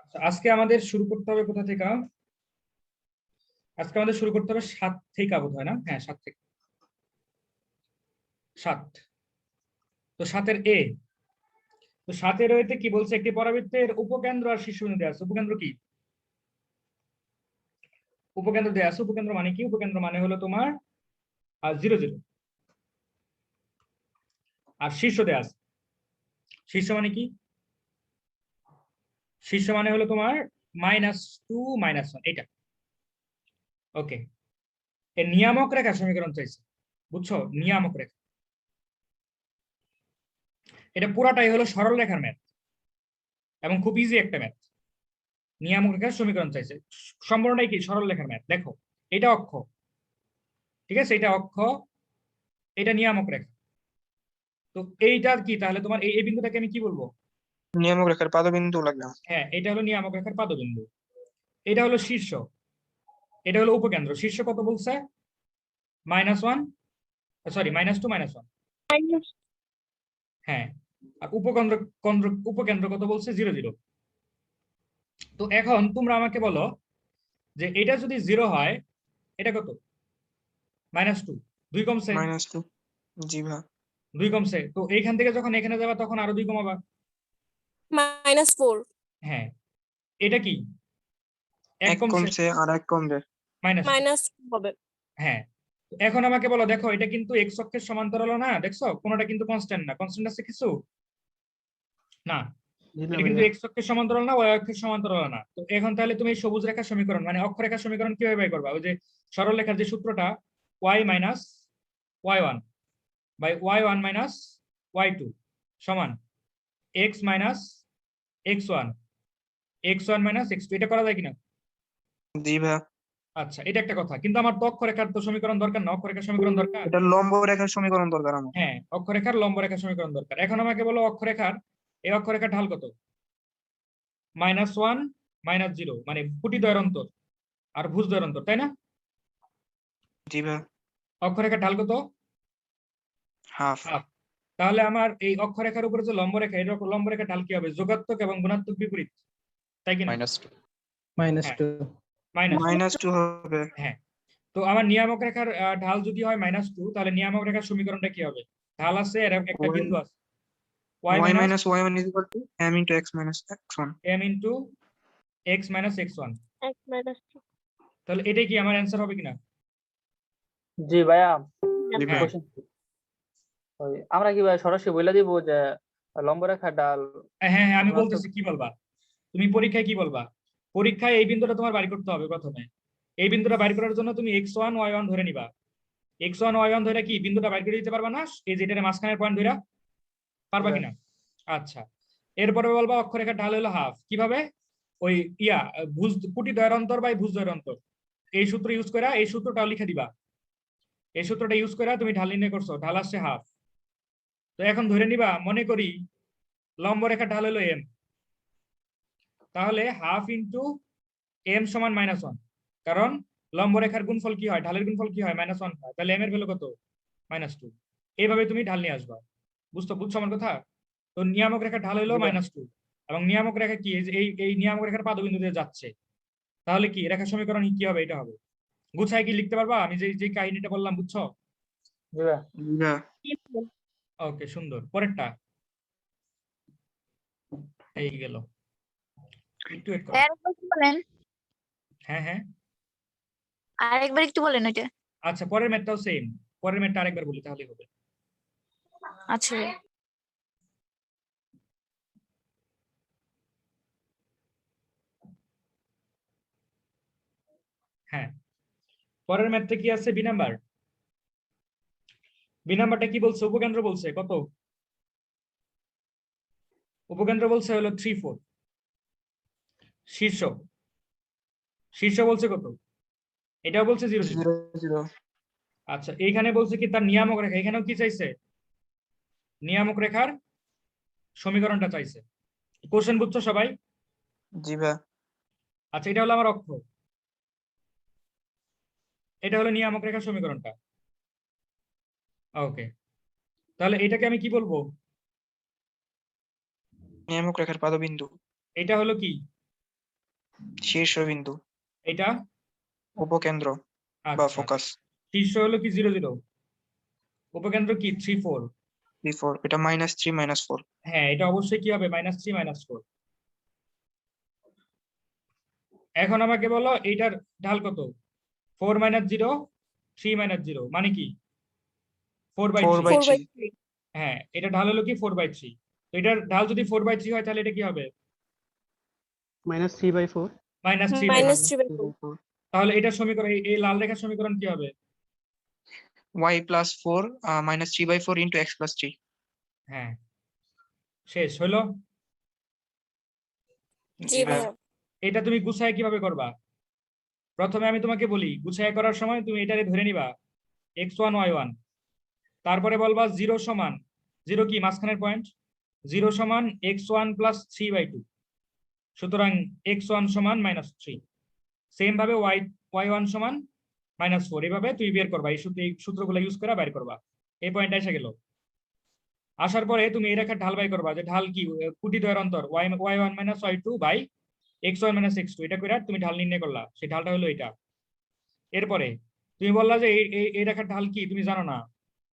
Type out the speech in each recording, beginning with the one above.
আচ্ছা, আজকে আমাদের শুরু করতে হবে কোথা থেকে? আজকে আমাদের শুরু করতে হবে 7 থেকে, বোধ হয় না? হ্যাঁ, 7 থেকে। 7। তো 7-এর এ। তো 7-এর এতে কি বলছে? একটি পরাবৃত্তের উপকেন্দ্র আর শীর্ষবিন্দু দেওয়া আছে। উপকেন্দ্র কি? উপকেন্দ্র দেওয়া আছে। উপকেন্দ্র মানে কি? উপকেন্দ্র মানে হলো তোমার 0 0। আর শীর্ষ দেওয়া আছে। শীর্ষ মানে কি? শীর্ষ মানে হলো তোমার -2 -1, এটা। ওকে। এর নিয়ামক রেখা সমীকরণ চাইছে। বুঝছো? নিয়ামক রেখা। এটা পুরাটাই হলো সরল রেখার ম্যাথ এবং খুব ইজি একটা ম্যাথ। নিয়ামক রেখার সমীকরণ চাইছে। সম্পূর্ণটাই কি সরল রেখার ম্যাথ। দেখো, এটা অক্ষ, ঠিক আছে? এটা অক্ষ, এটা নিয়ামক রেখা। তো এইটা কি তাহলে? তোমার এই বিন্দুটাকে আমি কি বলবো? নিয়ামক রেখার পাদবিন্দু লাগলাম। হ্যাঁ, এটা হলো নিয়ামক রেখার পাদবিন্দু। এটা হলো শীর্ষ, এটা হলো উপকেন্দ্র। শীর্ষ কত বলছে? -1, সরি, -2 -1। হ্যাঁ। আর উপকেন্দ্র কত বলছে? 0 0। তো এখন তোমরা আমাকে বলো যে এটা যদি 0 হয়, এটা কত? -2। 2 কমছে। -2। জি ভাই। 2 কমছে। তো এইখান থেকে যখন এখানে যাবা তখন আরো 2 কমাবা। -4। হ্যাঁ। এটা কি? 1 এক কমছে, কমছে আর এক কমবে। -2। হবে। হ্যাঁ। তো এখন আমাকে বলো, দেখো এটা কিন্তু এক্স অক্ষের সমান্তরাল না? দেখছো কোনটা কিন্তু কনস্ট্যান্ট না। কনস্ট্যান্ট আছে কিছু? না। এটা কিন্তু এক্স অক্ষের সমান্তরাল না, ওয়াই অক্ষের সমান্তরাল না। তো এখন তাহলে তুমি এই সবুজ রেখার সমীকরণ মানে অক্ষরেখার সমীকরণ কিভাবে বের করবা? ওই যে সরল রেখার যে সূত্রটা, y - y1 by y1 - y2 সমান x - x1 x1 - x2। এটা করা যায় কিনা? জি ভাই। আচ্ছা, এটা একটা কথা। কিন্তু আমার তো অক্ষরেখার তো সমীকরণ দরকার না, অক্ষরেখার সমীকরণ দরকার। এটা লম্ব রেখার সমীকরণ দরকার আমার। হ্যাঁ, অক্ষরেখার লম্ব রেখার সমীকরণ দরকার। এখন আমাকে বলো অক্ষরেখার, এই অক্ষরেখার ঢাল কত? -1 -0, মানে খুঁটি দ্বয়ের অন্তর আর ভুজ দ্বয়ের অন্তর, তাই না? জি ভাই। অক্ষরেখার ঢাল কত? হাফ। হাফ। তাহলে আমার এই অক্ষরেখার উপরে যে লম্ব রেখা, এর লম্ব রেখার ঢাল কি হবে? যোগাত্মক এবং গুণাত্মক বিপরীত, তাই কিনা? -2। হ্যাঁ, -2। -2। -2 হবে। হ্যাঁ। তো আমার নিয়ামক রেখার ঢাল যদি হয় -2, তাহলে নিয়ামক রেখার সমীকরণটা কি হবে? ঢাল আছে আর একটা বিন্দু আছে, y y - - y1 = m * x - x1। m * x - x1। x - তাহলে এটাই কি আমার অ্যান্সার হবে কিনা? জি ভাইয়া, জি ভাই। হ্যাঁ, কোশ্চেন আমরা কি ভাই সরাসরি বলে দিব যে লম্ব রেখার ডাল হ্যাঁ, হ্যাঁ, আমি গুণাত্মক? বলতেছি, কি বলবা তুমি পরীক্ষায়? কি বলবা পরীক্ষায়? এই বিন্দুটা তোমার বাড়ি করতে হবে প্রথমে। এই বিন্দুটা বাইর করার জন্য তুমি x1 y1 ধরে নিবা। x1 y1 ধরে কি বিন্দুটা বাইর করে দিতে পারবা না? এই যে এটার মাঝখানের পয়েন্ট ধরে, পারবা কিনা? আচ্ছা। এরপরে বলবা অক্ষরেখার ঢাল হলো হাফ। কিভাবে? ওই ভুজ কুটি দ্বয়ের অন্তর বাই ভুজ দ্বয়ের অন্তর, এই সূত্র ইউজ করে, এই সূত্রটাও লিখে দিবা। এই সূত্রটা ইউজ করে তুমি ঢাল নির্ণয় করছো, ঢাল আসছে হাফ। তো এখন ধরে নিবা, মনে করি লম্ব রেখার ঢাল হলো m, তাহলে হাফ ইন্টু m সমান -1, কারণ লম্ব রেখার গুণফল কি হয়? ঢালের গুণফল কি হয়? -1 হয়। তাহলে m এর ভ্যালু কত? -2। এইভাবে তুমি ঢাল নিয়ে আসবা। বুঝছো আমার কথা? তো নিয়ামক রেখার ঢাল হলো -2, এবং নিয়ামক রেখা কি? এই যে এই নিয়ামক রেখার পাদবিন্দু দিয়ে যাচ্ছে। তাহলে কি রেখা সমীকরণ কি হবে? এটা হবে। গুছায় কি লিখতে পারবা? আমি যে যে কাহিনীটা বললাম, বুঝছো? জি ভাইয়া। জি ভাই। ওকে, সুন্দর। পরেরটা এই গেল। একটু wait করো। আরেকবার একটু বলেন, হ্যাঁ, হ্যাঁ। আরেকবার একটু বলেন ওইটা। আচ্ছা, পরের ম্যাথটাও সেম। পরের ম্যাথটা আরেকবার বলি তাহলে হবে। আচ্ছা হ্যাঁ, পরের ম্যাথটা কি আছে? B number. বি নাম্বারটা কি বলছে? উপকেন্দ্র বলছে কত? উপকেন্দ্র বলছে হলো 3 4। শীর্ষ, শীর্ষ বলছে কত? এটাও বলছে 0 0। 0 0। আচ্ছা, এইখানে বলছে কি তার নিয়ামক রেখা। এখানেও কি চাইছে? নিয়ামক রেখার সমীকরণটা চাইছে। কোশ্চেন বুঝছো সবাই? জি ভাই। আচ্ছা, এটা হলো আমার অক্ষ, এটা হলো নিয়ামক রেখার সমীকরণটা। ওকে। তাহলে এটাকে আমি কি বলবো? নিয়ামক রেখার পাদবিন্দু। এটা হলো কি? শীর্ষবিন্দু, এটা উপকেন্দ্র বা আচ্ছা ফোকাস। শীর্ষ হলো কি 0 0, উপকেন্দ্র কি 3 4। 3 4, এটা -3 -4। হ্যাঁ এটা অবশ্যই কি হবে -3 -4। এখন আমাকে বলো এইটার ঢাল কত? 4 - 0 3 - 0 মানে কি 4/3। 4 by 4/3। 3. হ্যাঁ এটা ঢাল হলো কি 4/3। তো এটার ঢাল যদি 4/3 হয় তাহলে এটা কি হবে? -3/4 -3/4। -3 by 4. 3/4। তাহলে এটা সমীকরণ এই লাল রেখার সমীকরণ কি হবে? y + 4 -3/4 × x + 3। হ্যাঁ শেষ হলো। জি আচ্ছা, ভাইয়া। এটা তুমি গুছায় কিভাবে করবা? প্রথমে আমি তোমাকে বলি গুছায় করার সময় তুমি এটারে ধরে নিবা x1 y1, তারপরে বলবা 0 সমান 0 কি মাঝখানের পয়েন্ট, 0 সমান x1 + 3/2, সুতরাং x1 সমান -3। সেম ভাবে y1 সমান -4, এভাবে তুমি বের করবা, এই সূত্রগুলো ইউজ করে বের করবা। এই পয়েন্ট এসে গেল। আসার পরে তুমি এই রেখার ঢাল বাই করবা, যে ঢাল কি কুটি দ্বয়ের অন্তর y1 - y2 by x1 - x2, এটা করে তুমি ঢাল নির্ণয় করলা, সেই ঢালটা হলো এটা। এরপরে তুমি বললা যে এই রেখার ঢাল কি তুমি জানো না,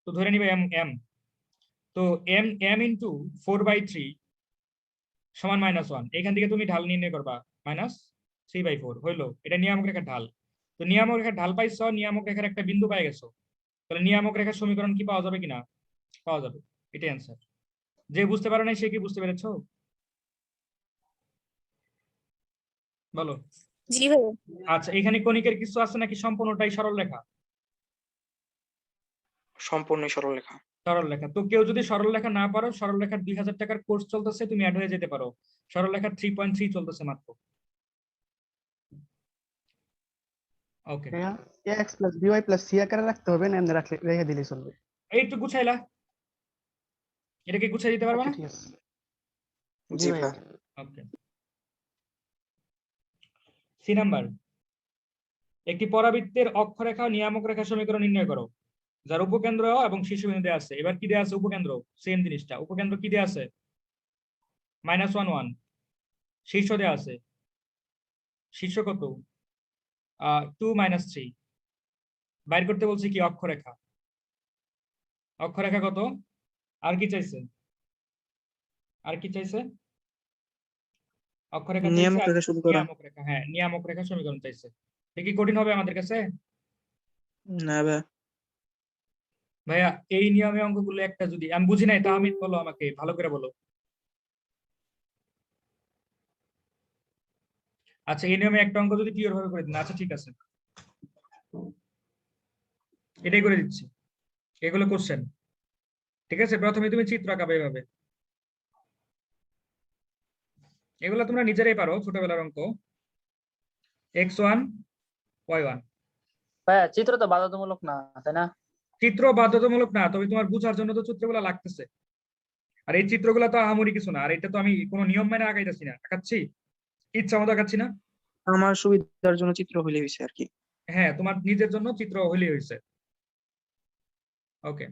তো ধরে নিবে m। তো m ইন্টু 4/3 সমান -1, এখান থেকে তুমি ঢাল নির্ণয় করবা -3/4 হইলো, এটা নিয়ামক রেখার ঢাল। তো নিয়ামক রেখার ঢাল পাইছো, নিয়ামক রেখার একটা বিন্দু পাই গেছো, তাহলে নিয়ামক রেখার সমীকরণ কি পাওয়া যাবে কিনা? পাওয়া যাবে, এটাই অ্যান্সার। যে বুঝতে পারো নাই সে কি বুঝতে পেরেছো? বলো। জি ভাইয়া। আচ্ছা এখানে কণিকের কিছু আছে নাকি সম্পূর্ণটাই সরল রেখা? সম্পূর্ণ সরলরেখা। সরল রেখা। তো কেউ যদি সরল রেখা না পারো, সরল রেখার 2000 টাকার কোর্স চলতেছে, তুমি অ্যাড হয়ে যেতে পারো, সরল রেখার 3.3 চলতেছে মাত্র। ওকে ax + by + c আকারে রাখতে হবে না এমনি রেখে দিলেই চলবে? এইটু গুছাইলা, এটাকে গুছাই দিতে পারবা আচ্ছা না? ঠিক আছে। জি জি ভাইয়া। ভাই। ওকে। সি নাম্বার, একটি পরাবৃত্তের অক্ষরেখা ও নিয়ামক রেখা সমীকরণ নির্ণয় করো, যার উপকেন্দ্র এবং শীর্ষবিন্দু দেওয়া আছে। এবার কি দেওয়া আছে? উপকেন্দ্র, সেম জিনিসটা, উপকেন্দ্র কি দেওয়া আছে? -1 1। শীর্ষ দেওয়া আছে, শীর্ষ কত? 2 - 3। বাইর করতে বলছি কি অক্ষরেখা, অক্ষরেখা কত? আর কি চাইছে? আর কি চাইছে? অক্ষরেখা চাইছে নিয়ামক আর রেখা সমীকরণ। নিয়ামক রেখা, হ্যাঁ নিয়ামক রেখা সমীকরণ চাইছে। এটা কি কঠিন হবে আমাদের কাছে? না ভাই। ভাইয়া এই নিয়মে অঙ্কগুলো একটা যদি আমি বুঝি নাই তা আমি বলো, আমাকে ভালো করে বলো। আচ্ছা এই নিয়মে একটা অঙ্ক যদি ক্লিয়ার ভাবে করে দিন। আচ্ছা ঠিক আছে, এটাই করে দিচ্ছি, এগুলো কোশ্চেন। ঠিক আছে, প্রথমে তুমি চিত্র আঁকাবে এভাবে, এগুলো তোমরা নিজেরাই পারো, ছোটবেলার অঙ্ক। x1 y1। ভাইয়া চিত্র তো বাধ্যতামূলক না, তাই না? চিত্র বাধ্যতামূলক না, তবে তোমার বোঝার জন্য তো চিত্রগুলো লাগতেছে। আর এই চিত্রগুলো তো আহামরি কিছু না, আর এটা তো আমি কোনো নিয়ম মেনে আঁকাইতেছি না, আঁকাচ্ছি ইচ্ছা মতো আঁকাচ্ছি না। আমার সুবিধার জন্য চিত্র হলে হয়েছে আর কি। হ্যাঁ তোমার নিজের জন্য চিত্র হলেই হয়েছে। ওকে,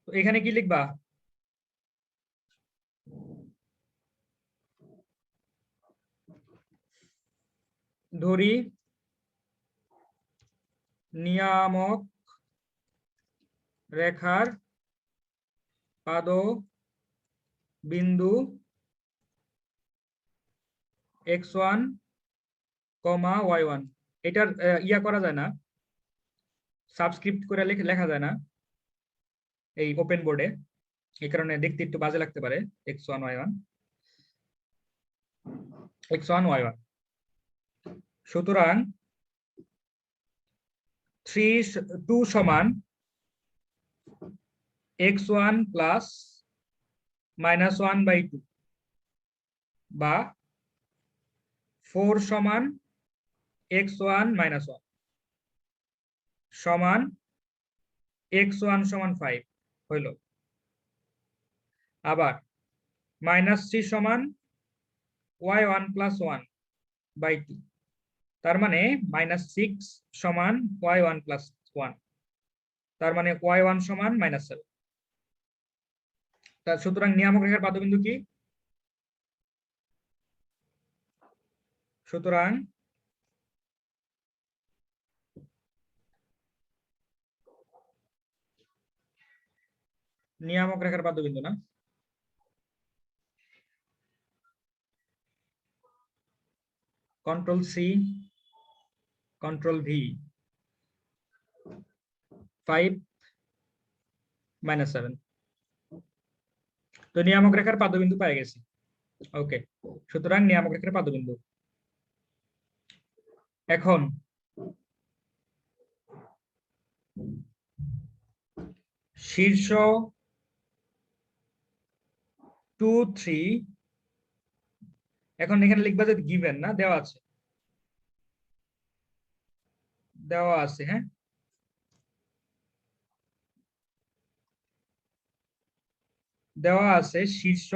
তো এখানে কি লিখবা? ধরি নিয়ামক রেখার পাদবিন্দু x1, y1। এটার ইয়া করা যায় না, সাবস্ক্রিপ্ট করে লেখা যায় না এই ওপেন বোর্ডে, এই কারণে দেখতে একটু বাজে লাগতে পারে। x1 y1, x1 y1। সুতরাং 2 সমান x1 প্লাস -1/2 বা 4 সমান x1 - 1 সমান x1 সমান 5 হইল। আবার -3 সমান y1 + 1/2, তার মানে -6 সমান y1 + 1, তার মানে y1 সমান -7। সুতরাং নিয়ামক রেখার পাদবিন্দু কি? সুতরাং নিয়ামক রেখার পাদবিন্দু না, কন্ট্রোল সি, কন্ট্রোল ভি, 5 - 7। তো নিয়ামক রেখার পাদবিন্দু পেয়ে গেছি। ওকে, সুতরাং নিয়ামক রেখার পাদবিন্দু। এখন শীর্ষ 2 3, এখন এখানে লিখবা যে গিভেন না, দেওয়া আছে, দেওয়া আছে। হ্যাঁ, দেওয়া আছে শীর্ষ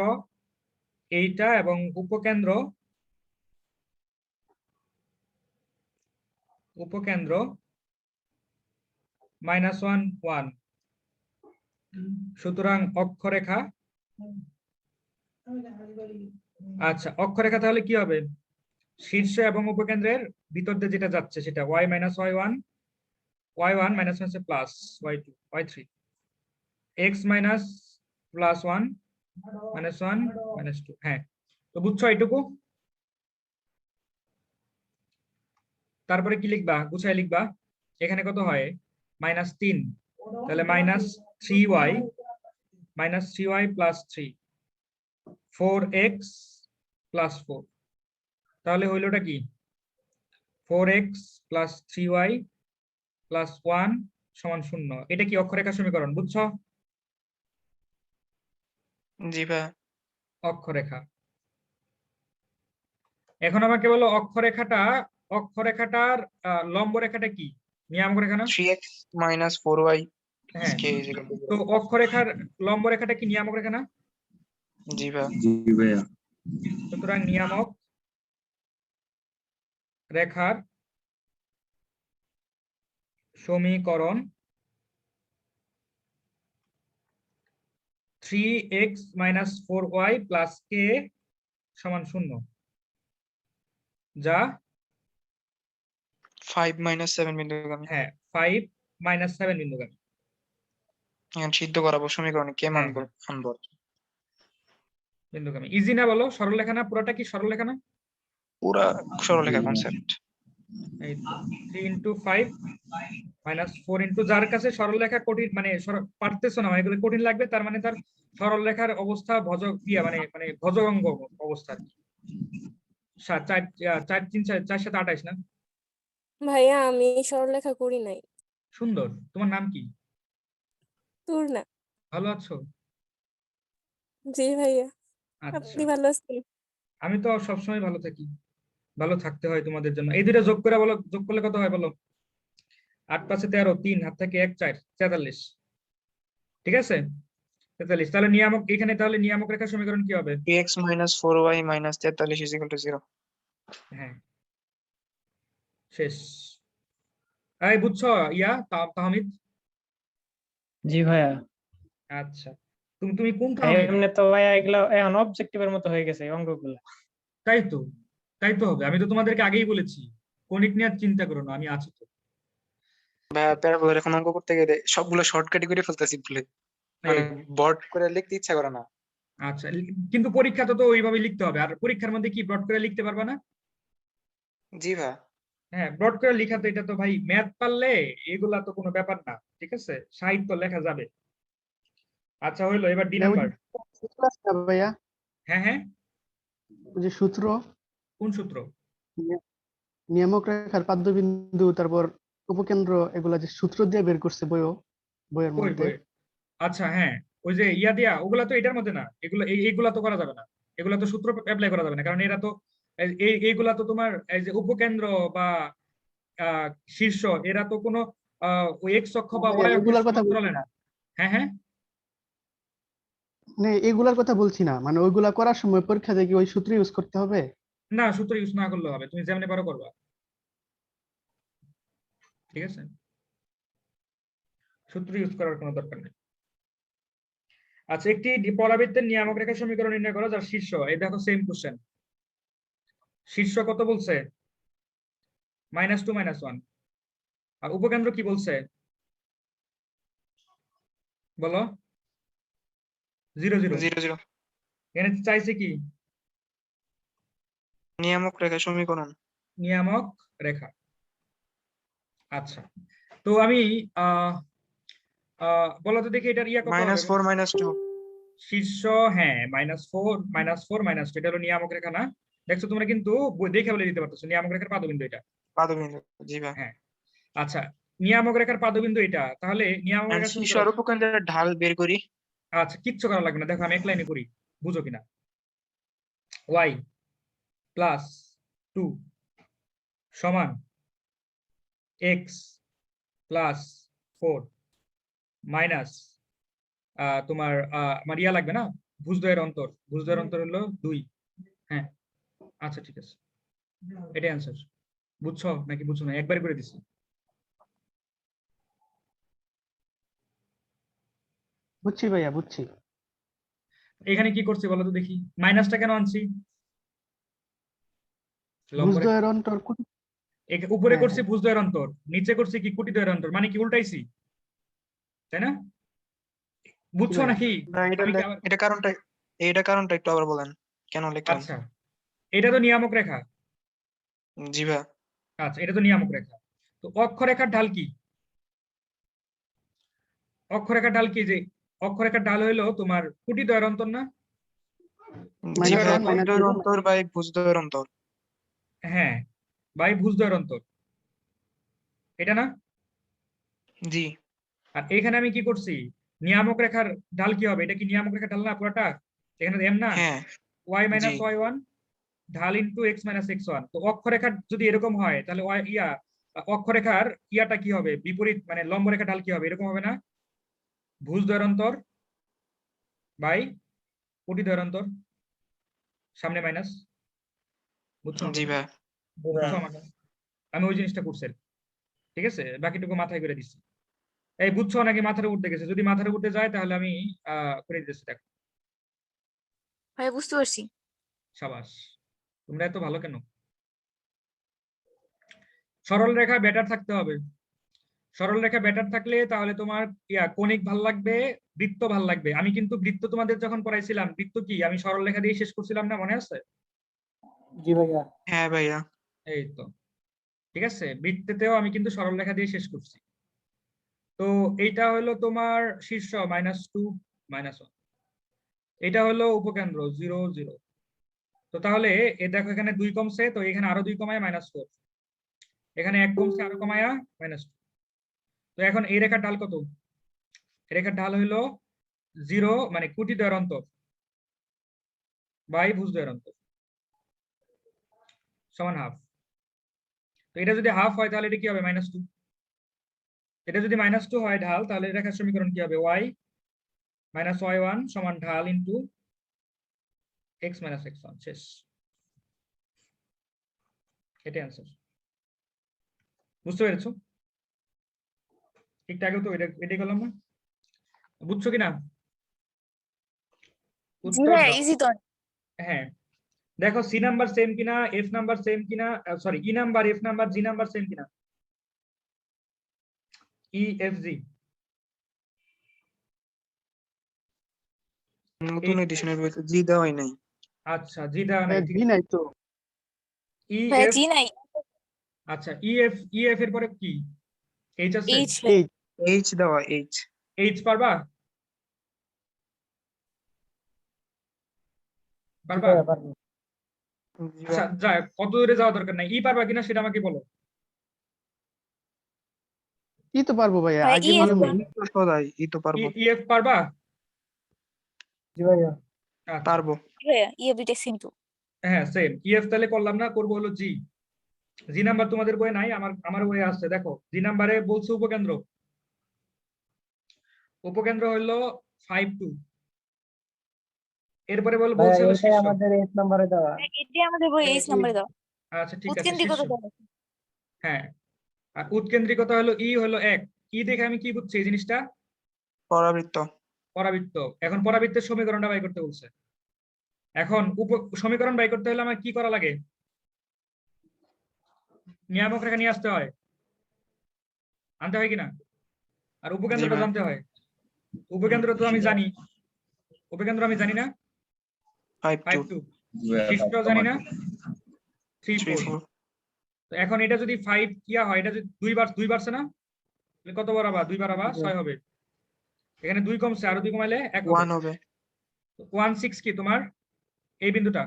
এইটা এবং উপকেন্দ্র -1 1। সুতরাং অক্ষরেখা, আচ্ছা অক্ষরেখা তাহলে কি হবে? শীর্ষ এবং উপকেন্দ্রের ভিতর দিয়ে যেটা যাচ্ছে সেটা y - y1, y1 মাইনাস হচ্ছে plus y2 y3, x minus plus 1 -1 -2। হ্যাঁ, তো বুঝছো এইটুকু? তারপরে কি লিখবা? গুছাই লিখবা। এখানে কত হয়? -3, তাহলে -3y প্লাস 3, 4x প্লাস 4। তাহলে হইলোটা কি? 4x প্লাস 3y প্লাস 1 সমান 0। এটা কি অক্ষরেখা সমীকরণ? বুঝছো? জি ভাইয়া। অক্ষরেখা। এখন আমাকে বলো অক্ষরেখাটার লম্ব রেখাটা কি? নিয়ামক রেখা না? 3x minus 4y হ্যাঁ, k is equal to 0. তো অক্ষরেখার লম্ব রেখাটা কি নিয়ামক রেখা না? জি ভাইয়া। সুতরাং নিয়ামক রেখার সমীকরণ 3x - 4y প্লাস k সমান 0, যা 5 minus 7 বিন্দুগামী। হ্যাঁ 5 - 7 বিন্দুগামী। এখন সিদ্ধ করাবো সমীকরণে কে হ্যাঁ, মানবো আনবো। বিন্দুগামী ইজি না বলো? সরলরেখা না? পুরোটা কি সরলরেখা না? পুরা সরলরেখা কনসেপ্ট। এই তো 3 × 5 - 4 যার কাছে সরলরেখা কঠিন মানে পারতেছো না, মানে এগুলো কঠিন লাগবে, তার মানে তার সরলরেখার অবস্থা ভজক মানে মানে ভজকঙ্গ অবস্থা আর কি। 4 4 3 4 7 28 না? ভাইয়া আমি সরলরেখা করি নাই। সুন্দর। তোমার নাম কি? তোর না। ভালো আছো? জি ভাইয়া, আচ্ছা, আপনি ভালো আছেন? আমি তো সবসময় ভালো থাকি, ভালো থাকতে হয় তোমাদের জন্য। এই দুটো যোগ করে বলো, যোগ করলে কত হয় বলো? 8 × 5 = 13, 3 হাত থেকে 1 4 43। ঠিক আছে, 43। তাহলে নিয়ামক এখানে, তাহলে নিয়ামক রেখার সমীকরণ কি হবে? 3x minus 4y minus 43 is equal to 0. হ্যাঁ, শেষ। এই বুঝছো তাহমিদ? জি ভাইয়া। আচ্ছা, তুমি তুমি কোন তাহমিদ? এমনি তো ভাইয়া এগুলো এখন অবজেক্টিভের মতো হয়ে গেছে অঙ্কগুলো। তাই তো, তাই তো হবে। আমি তো তোমাদেরকে আগেই বলেছি কণিক নিয়ে আর চিন্তা করো না, আমি আছি তো। ভাইয়া প্যারাবোলার এখন অঙ্ক করতে গেলে সবগুলো শর্টকাটই করে ফেলতেছি ভুলে, মানে এই, বর্ড করে লিখতে ইচ্ছা করে না। আচ্ছা, কিন্তু পরীক্ষা তো ওইভাবে লিখতে হবে। আর পরীক্ষার মধ্যে কি ব্রড করে লিখতে পারবা না? জি ভাইয়া। হ্যাঁ, ব্রড করে লেখা তো, এটা তো ভাই ম্যাথ পারলে এগুলা তো কোনো ব্যাপার না। ঠিক আছে, সাহিত্য লেখা যাবে। আচ্ছা হইলো, এবার ডি নাম্বার। সূত্র আছে না ভাইয়া, হ্যাঁ হ্যাঁ, ওই যে সূত্র, কোন সূত্র? নিয়ামক রেখার পাদ্যবিন্দু তারপর উপকেন্দ্র, এগুলা যে সূত্র দিয়ে বের করছে বইয়ের কই মধ্যে। বই? আচ্ছা হ্যাঁ, ওই যে ইয়া দিয়া, ওগুলা তো এটার মধ্যে না। এগুলো এইগুলা তো করা যাবে না। এগুলা তো সূত্র অ্যাপ্লাই করা যাবে না, কারণ এরা তো এইগুলা তো তোমার এই যে উপকেন্দ্র বা আহ, শীর্ষ, এরা তো কোনো ওই এক্স অক্ষ বা ভাইয়া, ওয়াই অক্ষের এগুলার কথা বলছি সমান্তরালে না, না। হ্যাঁ হ্যাঁ, মানে এগুলার কথা বলছি না, মানে ওইগুলা করার সময় পরীক্ষা দিয়ে কি ওই সূত্র ইউজ করতে হবে? না সূত্র ইউজ না করলে হবে, তুমি যেমনি পারো করবা। ঠিক আছে, সূত্র ইউজ করার কোনো দরকার নেই। আচ্ছা, একটি পরাবৃত্তের নিয়ামক রেখার সমীকরণ নির্ণয় করো যার শীর্ষ, এই দেখো সেম কোশ্চেন। শীর্ষ কত বলছে? -2 -1। আর উপকেন্দ্র কি বলছে বলো? 0 0। 0 0 এখানে চাইছে কি? নিয়ামক রেখা সমীকরণ। নিয়ামক রেখা। আচ্ছা, তো আমি আহ বলো তো দেখি এটার ইয়া কত হবে? -4 -2 শীর্ষ, হ্যাঁ, -4 -2 এটা হলো নিয়ামক রেখা না? দেখছো তোমরা কিন্তু দেখে বলে দিতে পারতেছো নিয়ামক রেখার পাদবিন্দু এটা। পাদবিন্দু। জি ভাই। হ্যাঁ, আচ্ছা, নিয়ামক রেখার পাদবিন্দু এটা, তাহলে নিয়ামক And রেখার শীর্ষ সমীকরণ। আর উপকেন্দ্রের ঢাল বের করি। আচ্ছা, কিচ্ছু করা লাগবে না, দেখো আমি এক লাইনে করি, বুঝো কিনা। y + 2 সমান x + 4 মাইনাস তোমার আমার ইয়া লাগবে না, ভুজদ্বয়ের অন্তর। ভুজদ্বয়ের অন্তর হলো 2। হ্যাঁ, আচ্ছা ঠিক আছে, এটাই অ্যান্সার। বুঝছো নাকি বুঝছো না? একবারই করে দিছি। বুঝছি ভাইয়া, বুঝছি। এখানে কি করছি বলো তো দেখি, মাইনাসটা কেন আনছি? লম্ব রেখা ভুজদ্বয়ের অন্তর উপরে হ্যাঁ, করছি হ্যাঁ। ভুজদ্বয়ের অন্তর, নিচে করছি কি কুটিদ্বয়ের অন্তর, মানে কি উল্টাইছি, তাই না? বুঝছো ভাইয়া। নাকি? না, আমি কি আবার- এটা কারণটা একটু আবার বলেন, কেন লিখলেন? আচ্ছা, এটা তো নিয়ামক রেখা। জি ভাই। আচ্ছা, এটা তো নিয়ামক রেখা। তো অক্ষরেখার ঢাল কি? অক্ষরেখার ঢাল কি? যে অক্ষরেখার ঢাল হইলো তোমার কুটিদ্বয়ের অন্তর না? জি -1 ভাই, -0 কুটিদ্বয়ের অন্তর বাই ভুজদ্বয়ের অন্তর। হ্যাঁ, বাই ভুজদ্বয়ের অন্তর, এটা না? জি। আর এখানে আমি কি করছি? নিয়ামক রেখার ঢাল কি হবে? এটা কি নিয়ামক রেখার ঢাল না পুরোটা? এখানে এম না, হ্যাঁ। y জি। - y1 ঢাল ইনটু x - x1। তো অক্ষরেখার যদি এরকম হয় তাহলে অক্ষরেখার ইয়াটা কি হবে? বিপরীত, মানে লম্ব রেখার ঢাল কি হবে? এরকম হবে না? ভুজদ্বয়ের অন্তর বাই কুটিদ্বয়ের অন্তর, সামনে মাইনাস। বুঝছো জি আমাকে? ভাই। বুঝছো আমাকে? আমি ওই জিনিসটা করছি আর কি। ঠিক আছে, বাকিটুকু মাথায় করে দিচ্ছি। এই বুঝছো নাকি মাথার উঠতে গেছে? যদি মাথার উঠতে যায় তাহলে আমি করে দিতেছি, দেখো। ভাইয়া বুঝতে পারছি। সাবাস, তোমরা এত ভালো কেন? সরল রেখা বেটার থাকতে হবে। সরল রেখা বেটার থাকলে তাহলে তোমার কনিক ভাল লাগবে, বৃত্ত ভাল লাগবে। আমি কিন্তু বৃত্ত তোমাদের যখন পড়াইছিলাম, বৃত্ত কি আমি সরল রেখা দিয়ে শেষ করছিলাম না, মনে আছে? জি ভাইয়া। হ্যাঁ ভাইয়া। এই তো, ঠিক আছে, বৃত্তেতেও আমি কিন্তু সরল রেখা দিয়ে শেষ করছি। তো এইটা হলো তোমার শীর্ষ -2 -1, এটা হলো উপকেন্দ্র 0 0। তো তাহলে দেখো এখানে 2 কমছে, তো এখানে আরো 2 কমায় -4, এখানে 1 কমছে আরো কমায়া -2। তো এখন এই রেখার ঢাল কত? এই রেখার ঢাল হইলো 0, মানে কুটিদ্বয়ের অন্তর বাই ভুজদ্বয়ের অন্তর সমান হাফ। তো এটা যদি হাফ হয় তাহলে এটা কি হবে? -2। এটা যদি -2 হয় ঢাল, তাহলে এই রেখার সমীকরণ কি হবে? y - y1 সমান ঢাল ইনটু x - x1, শেষ। এটাই অ্যান্সার। বুঝতে পেরেছো? ঠিকঠাক তো এটাই করলাম না? বুঝছো কিনা? জি উত্তর ভাইয়া, দাও। ইজি তো। হ্যাঁ, দেখো সি নাম্বার সেম কিনা, এফ নাম্বার সেম কিনা, sorry E number, F number, G number same কিনা। ই এফ জি নতুন এডিশনের বইতে জি দেওয়াই নাই। আচ্ছা, জি দেওয়া নাই, ঠিক জি আছে। নাই তো। ই ভাইয়া এফ, জি নাই, আচ্ছা ই এফ এর পরে কি? এইচ আছে? এইচ এই এইচ দেওয়া, এইচ। এইচ পারবা? জি পারবা? ভাইয়া পারবো। জি আচ্ছা, ভাই। যা, কত দূরে যাওয়া দরকার নাই, ই পারবা কিনা সেটা আমাকে বলো। ই তো পারবো ভাইয়া, ভাইয়া আগে ই এফ নিয়মে। ই তো সদাই, ই তো পারবো। ই এফ পারবা? জি ভাইয়া। আচ্ছা, পারবো। ভাইয়া ই এফ দুইটা সেম তো। হ্যাঁ সেম। ই এফ তাহলে করলাম না, করবো হলো জি। জি নাম্বার তোমাদের বইয়ে নাই, আমার বইয়ে আসছে, দেখো জি নাম্বারে বলছে উপকেন্দ্র। উপকেন্দ্র হলো 5 2। এরপরে ভাইয়া বলছে হলো এটাই শীর্ষ। আমাদের 8 নম্বরে দেওয়া। এটাই আমাদের বই এইচ নাম্বারে দাও। আচ্ছা ঠিক আছে, শীর্ষ। উৎকেন্দ্রিকতা দাও। হ্যাঁ, আর উৎকেন্দ্রিকতা হলো ই হলো 1। ই দেখে আমি কি বুঝছি এই জিনিসটা? পরাবৃত্ত। পরাবৃত্ত। এখন পরাবৃত্তের সমীকরণটা বাই করতে বলছে। এখন সমীকরণ বাই করতে হলে আমার কি করা লাগে? নিয়ামক রেখা নিয়ে আসতে হয়, আনতে হয় কিনা? আর উপকেন্দ্রটা ভাইয়া। জানতে হয়। উপকেন্দ্র তো আমি জানি, উপকেন্দ্র আমি জানি না, 5 2 5 2, শীর্ষটাও জানি না, 3 3 4। 4 তো এখন এটা যদি 5 কিয়া হয়, এটা যদি দুই বাড়ছে না, তাহলে কত বাড়াবা? 2 বাড়াবা 6 হবে। এখানে 2 কমছে, আরো 2 কমাইলে 1 হবে। 1 হবে। 1 6 কি তোমার এই বিন্দুটা?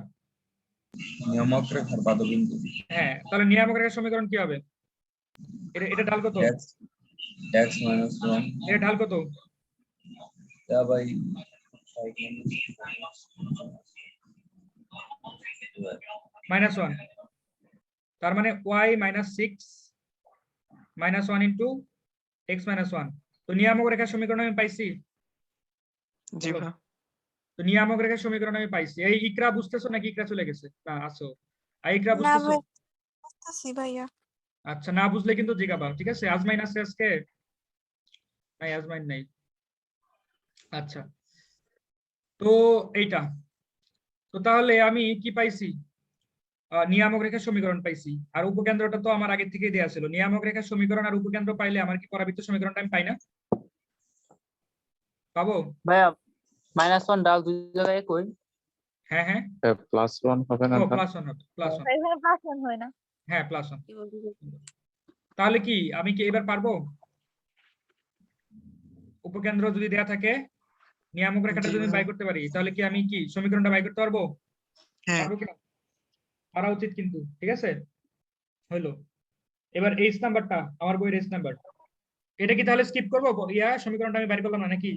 নিয়ামক রেখার পাদবিন্দু হ্যাঁ, তাহলে নিয়ামক রেখার সমীকরণ কি হবে? এটা ঢাল কত? x x minus 1 এটা ঢাল কত? या by 5 -1। তার মানে y - 6 -1 into x - 1। তো নিয়ামক রেখার সমীকরণ আমি পাইছি। জি বলো। ভাইয়া। তো নিয়ামক রেখার সমীকরণ আমি পাইছি। এই ইকরা বুঝতেছো নাকি ইকরা চলে গেছে? না আছো। আর ইকরা না বুঝতেছো? ভাই বুঝতেছি ভাইয়া। আচ্ছা, না বুঝলে কিন্তু জিজ্ঞাবা, ঠিক আছে? আজমাইন আছে আজকে? নাই, আজমাইন নাই। আচ্ছা, তো এইটা, তো তাহলে আমি কি পাইছি? নিয়ামক রেখার সমীকরণ পাইছি। আর উপকেন্দ্রটা তো আমার আগে থেকেই দেয়া ছিল। নিয়ামক রেখার সমীকরণ আর উপকেন্দ্র পাইলে আমার কি পরাবৃত্ত সমীকরণটা আমি পাই না? পাবো? ভাইয়া -1 ডাল দুই জায়গায় কই? হ্যাঁ হ্যাঁ, +1 হবে না ও ডাল? +1 হবে, +1। ভাই ভাই প্লাস ওয়ান হয় না। হ্যাঁ, +1। কি বলবি? তাহলে কি আমি কি এবার পারবো? উপকেন্দ্র যদি দেয়া থাকে, নিয়ামক রেখাটা জি যদি ভাইয়া। বাই করতে পারি, তাহলে কি আমি কি সমীকরণটা বাই করতে পারবো? হ্যাঁ। পারবো কিনা? পারা উচিত কিন্তু, ঠিক আছে? হইলো। এবার এইচ নাম্বারটা, আমার বইয়ের এইচ নাম্বার, এটা কি তাহলে স্কিপ করবো? সমীকরণটা আমি বাইর করলাম না, নাকি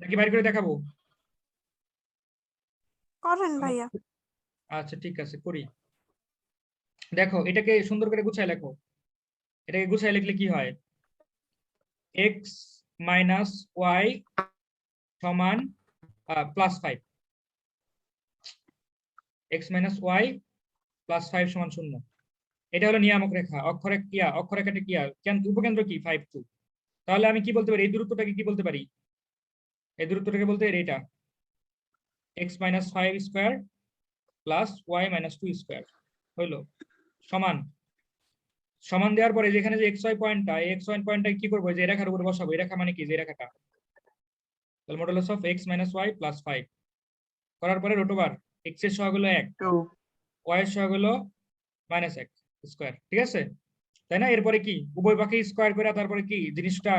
নাকি বাইর করে দেখাবো? করেন ভাইয়া। আচ্ছা ঠিক আছে, করি। দেখো, এটাকে সুন্দর করে গুছায় লেখো। এটাকে গুছায় লিখলে কি হয়? x - y সমান +5। x - y +5 সমান 0। এটা হলো নিয়ামক রেখা। অক্ষরেখাটা কি? উপকেন্দ্র কি? 5 2। তাহলে আমি কি বলতে পারি? এই দূরত্বটাকে কি বলতে পারি? এই দূরত্বটাকে বলতে পারি এটা x - 5 square plus y - 2 square. হইলো সমান। সমান দেওয়ার পরে যেখানে যে xy পয়েন্টটা, এই xy পয়েন্টটা কি করবো? যে রেখার উপরে বসাবো। এই রেখা মানে কি? যে রেখাটা, তাহলে মডুলাস অফ x - y + 5 করার পরে রুট ওভার x এর সহগ হলো 1, 2 y এর সহগ হলো -1 স্কয়ার, ঠিক আছে? তাই না? এরপরে কি উভয় পাখি স্কয়ার করে তারপরে কি জিনিসটা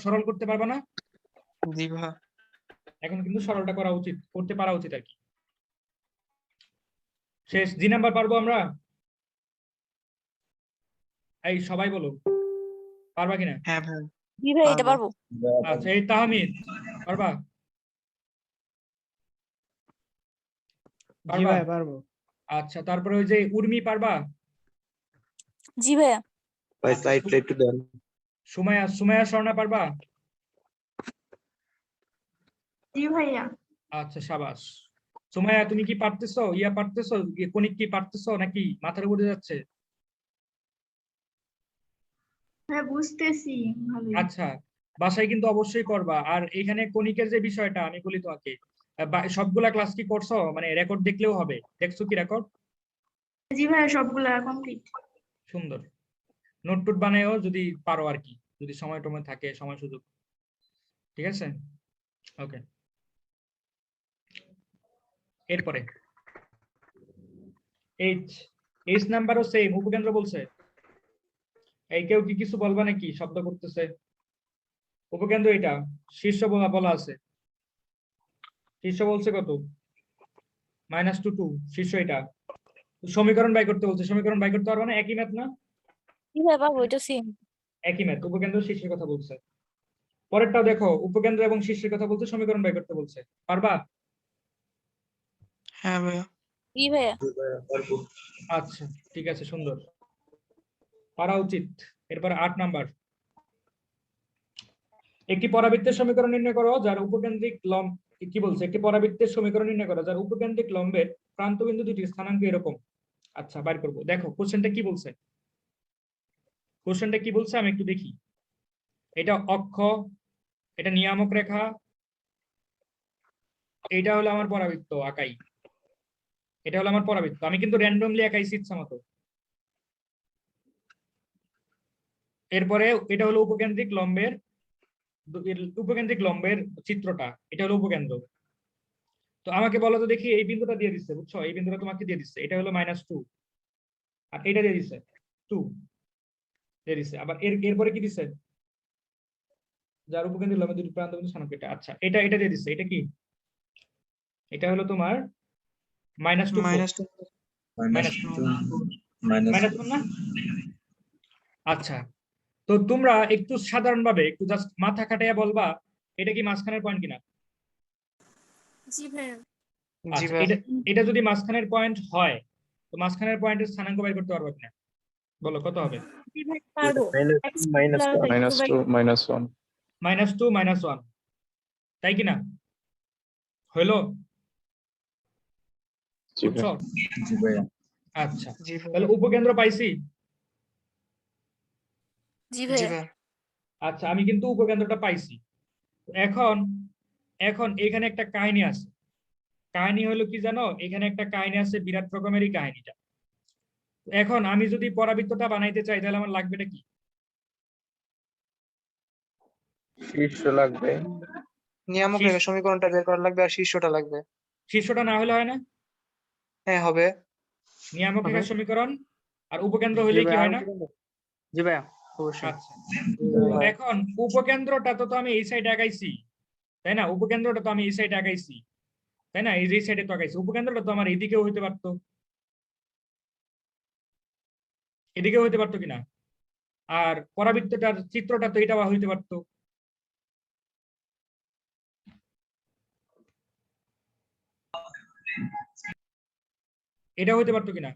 সরল করতে পারবো না? জি ভাইয়া। এখন কিন্তু সরলটা করা উচিত, করতে পারা উচিত আর কি। শেষ জি নাম্বার পারবো আমরা? এই সবাই বলো, পারবা কিনা? হ্যাঁ ভাইয়া। জি ভাই এটা পারবো। পারবো। আচ্ছা, এই তাহমিদ পারবা? জি পারবা? ভাই পারবো। আচ্ছা, তারপরে ওই যে উর্মি পারবা? জি ভাইয়া। ভাই আচ্ছা, সাইডটা একটু দেন। সুমাইয়া স্বর্ণা পারবা? জি ভাইয়া। আচ্ছা, সাবাস। সুমাইয়া, তুমি কি পারতেছো? পারতেছো? কণিক কি পারতেছো নাকি মাথার উপরে যাচ্ছে? হ্যাঁ বুঝতেছি ভালোই। আচ্ছা, বাসায় কিন্তু অবশ্যই করবা। আর এখানে কণিকের যে বিষয়টা আমি বলি তোমাকে, সবগুলা ক্লাস কি করছো? মানে রেকর্ড দেখলেও হবে। দেখছো কি রেকর্ড? জি ভাইয়া সবগুলা কমপ্লিট। সুন্দর। নোট টোট বানায়ও যদি পারো আর কি, যদি সময় টময় থাকে, সময় সুযোগ, ঠিক আছে? ওকে, এরপরে এইচ নাম্বারও সেম, উপকেন্দ্র বলছে। এই কেউ কি কিছু বলবা নাকি? শব্দ করতেছে। উপকেন্দ্র এটা শীর্ষ বলা আছে। শীর্ষ বলছে কত? -2 2। শীর্ষ এটা। সমীকরণ বাই করতে বলছে। সমীকরণ বাই করতে পারবো না? একই ম্যাথ না? জি ভাইয়া পারবো, এটা সেম। একই ম্যাথ। উপকেন্দ্র শীর্ষের কথা বলছে। পরেরটাও দেখো, উপকেন্দ্র এবং শীর্ষের কথা বলছে, সমীকরণ বাই করতে বলছে। পারবা? হ্যাঁ ভাইয়া। জি ভাইয়া। আচ্ছা ঠিক আছে, সুন্দর, পারা উচিত। এরপর 8 নাম্বার, একটি পরাবৃত্তের সমীকরণ নির্ণয় করো যার উপকেন্দ্রিক লম্ব, কি বলছে? একটি পরাবৃত্তের সমীকরণ নির্ণয় করো যার উপকেন্দ্রিক লম্বের প্রান্তবিন্দু দুটি স্থানাঙ্ক এরকম। আচ্ছা, বাইর করবো। দেখো কোশ্চেনটা কি বলছে। কোশ্চেনটা কি বলছে আমি একটু দেখি। এটা অক্ষ, এটা নিয়ামক রেখা, এইটা হলো আমার পরাবৃত্ত আকাই। এটা হলো আমার পরাবৃত্ত, আমি কিন্তু র্যান্ডমলি একাইছি ইচ্ছা মতো। এরপরে এটা হলো উপকেন্দ্রিক লম্বের চিত্রটা, এটা হলো উপকেন্দ্র। তো আমাকে বলো তো দেখি, এই বিন্দুটা দিয়ে দিচ্ছে, বুঝছো, এই বিন্দুটা তোমাকে দিয়ে দিচ্ছে, এটা হলো -2, আর এটা দিয়ে দিচ্ছে 2 দিয়ে দিচ্ছে, আবার এরপরে কি দিচ্ছে, যার উপকেন্দ্রিক লম্বের দুটি প্রান্ত বিন্দু স্থানাঙ্ক এটা। আচ্ছা, এটা দিয়ে দিচ্ছে, এটা কি, এটা হলো তোমার -2 -2 -1 না? আচ্ছা, তো তোমরা একটু সাধারণভাবে একটু জাস্ট মাথা খাটাইয়া বলবা এটা কি মাঝখানের পয়েন্ট কিনা। জি ভাইয়া। জি আচ্ছা, ভাইয়া। এটা যদি মাঝখানের পয়েন্ট হয়, তো মাঝখানের পয়েন্টের স্থানাঙ্ক বের করতে পারবে কিনা, বলো কত হবে? জি ভাই পারবো। X -2 -1 -2 -1, তাই কিনা, হইলো? জি বুঝছো? জি ভাইয়া। আচ্ছা, জি ভাইয়া। তাহলে উপকেন্দ্র পাইছি। জি জি ভাইয়া। ভাইয়া। আচ্ছা, আমি কিন্তু উপকেন্দ্রটা পাইছি। এখন এখন এখানে একটা কাহিনী আছে। কাহিনী হলো কি জানো, এখানে একটা কাহিনী আছে, বিরাট রকমেরই কাহিনীটা। এখন আমি যদি পরাবৃত্তটা বানাইতে চাই, তাহলে আমার লাগবেটা কি? শীর্ষ লাগবে। নিয়ামক রেখা সমীকরণটা বের করা লাগবে আর শীর্ষটা লাগবে। শীর্ষটা না হলে হয় না? হ্যাঁ হবে। নিয়ামক রেখার সমীকরণ আর উপকেন্দ্র জি হইলে কি ভাইয়া, হয় না? জি ভাইয়া অবশ্যই। আচ্ছা, তো এখন উপকেন্দ্রটা তো আমি এই সাইডে আগাইছি, তাই না? উপকেন্দ্রটা তো আমি এই সাইডে আগাইছি, তাই না? এই যে সাইডে তো আগাইছি, উপকেন্দ্রটা তো আমার এদিকেও হইতে পারতো, এদিকেও হইতে পারতো কিনা, আর পরাবৃত্তটার চিত্রটা তো এটা হইতে পারতো। এটা হইতে পারতো কিনা?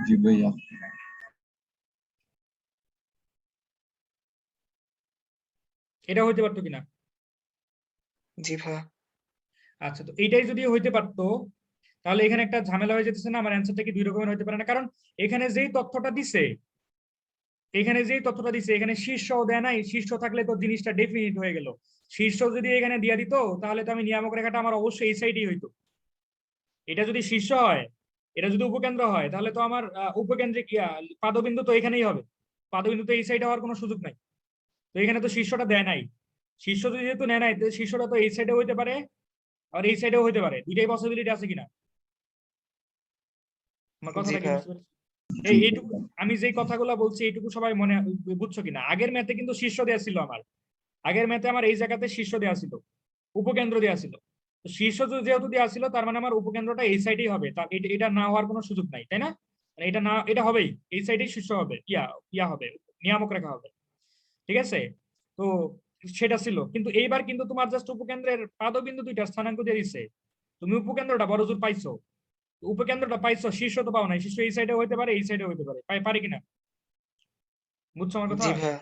জি ভাইয়া। এটা হইতে পারতো কিনা? জি ভাইয়া। আচ্ছা, তো এইটাই যদি হইতে পারতো, তাহলে এখানে একটা ঝামেলা হয়ে যেতেছে না, আমার অ্যান্সারটা কি দুই রকমের হইতে পারে না? কারণ এখানে যেই তথ্যটা দিছে, এখানে শীর্ষ দেয় নাই, শীর্ষ থাকলে তো জিনিসটা ডেফিনিট হয়ে গেল। শীর্ষ যদি এখানে দিয়ে দিত, তাহলে তো আমি নিয়ামক রেখাটা আমার অবশ্যই এই সাইডেই হইতো। এটা যদি শীর্ষ হয়, এটা যদি উপকেন্দ্র হয়, তাহলে তো আমার উপকেন্দ্রিক পাদবিন্দু তো এখানেই হবে, পাদবিন্দু তো এই সাইডে হওয়ার কোনো সুযোগ নাই। তো এখানে তো শীর্ষটা দেয় নাই, শীর্ষ যদি যেহেতু নেয় নাই, শীর্ষটা তো এই সাইডে হইতে পারে আর এই সাইডেও হইতে পারে, দুইটাই পসিবিলিটি আছে কিনা? আমার কথাটা কি ভাইয়া। বুঝতে পারছো? এইটুকু আমি যেই কথাগুলো বলছি, এইটুকু সবাই মনে বুঝছো কিনা? আগের ম্যাথে কিন্তু শীর্ষ দেওয়া ছিল আমার, আগের ম্যাথে আমার এই জায়গাতে শীর্ষ দেওয়া ছিল, উপকেন্দ্র দেওয়া ছিল। তো শীর্ষ যেহেতু দেওয়া ছিল, তার মানে আমার উপকেন্দ্রটা এই সাইডেই হবে, তার এটা না হওয়ার কোনো সুযোগ নাই, তাই না? মানে এটা না, এটা হবেই, এই সাইডেই শীর্ষ হবে, ইয়া হবে, নিয়ামক রেখা হবে, ঠিক আছে? তো সেটা ছিল, কিন্তু এইবার কিন্তু তোমার জাস্ট উপকেন্দ্রের পাদবিন্দু দুইটা স্থানাঙ্ক দিয়ে দিচ্ছে, তুমি উপকেন্দ্রটা বড় জোর পাইছো, উপকেন্দ্রটা পাইছো, শীর্ষ তো পাও নাই, শীর্ষ এই সাইডে হইতে পারে, এই সাইডে হইতে পারে, পারে কিনা? বুঝছো আমার কথা? জি ভাইয়া।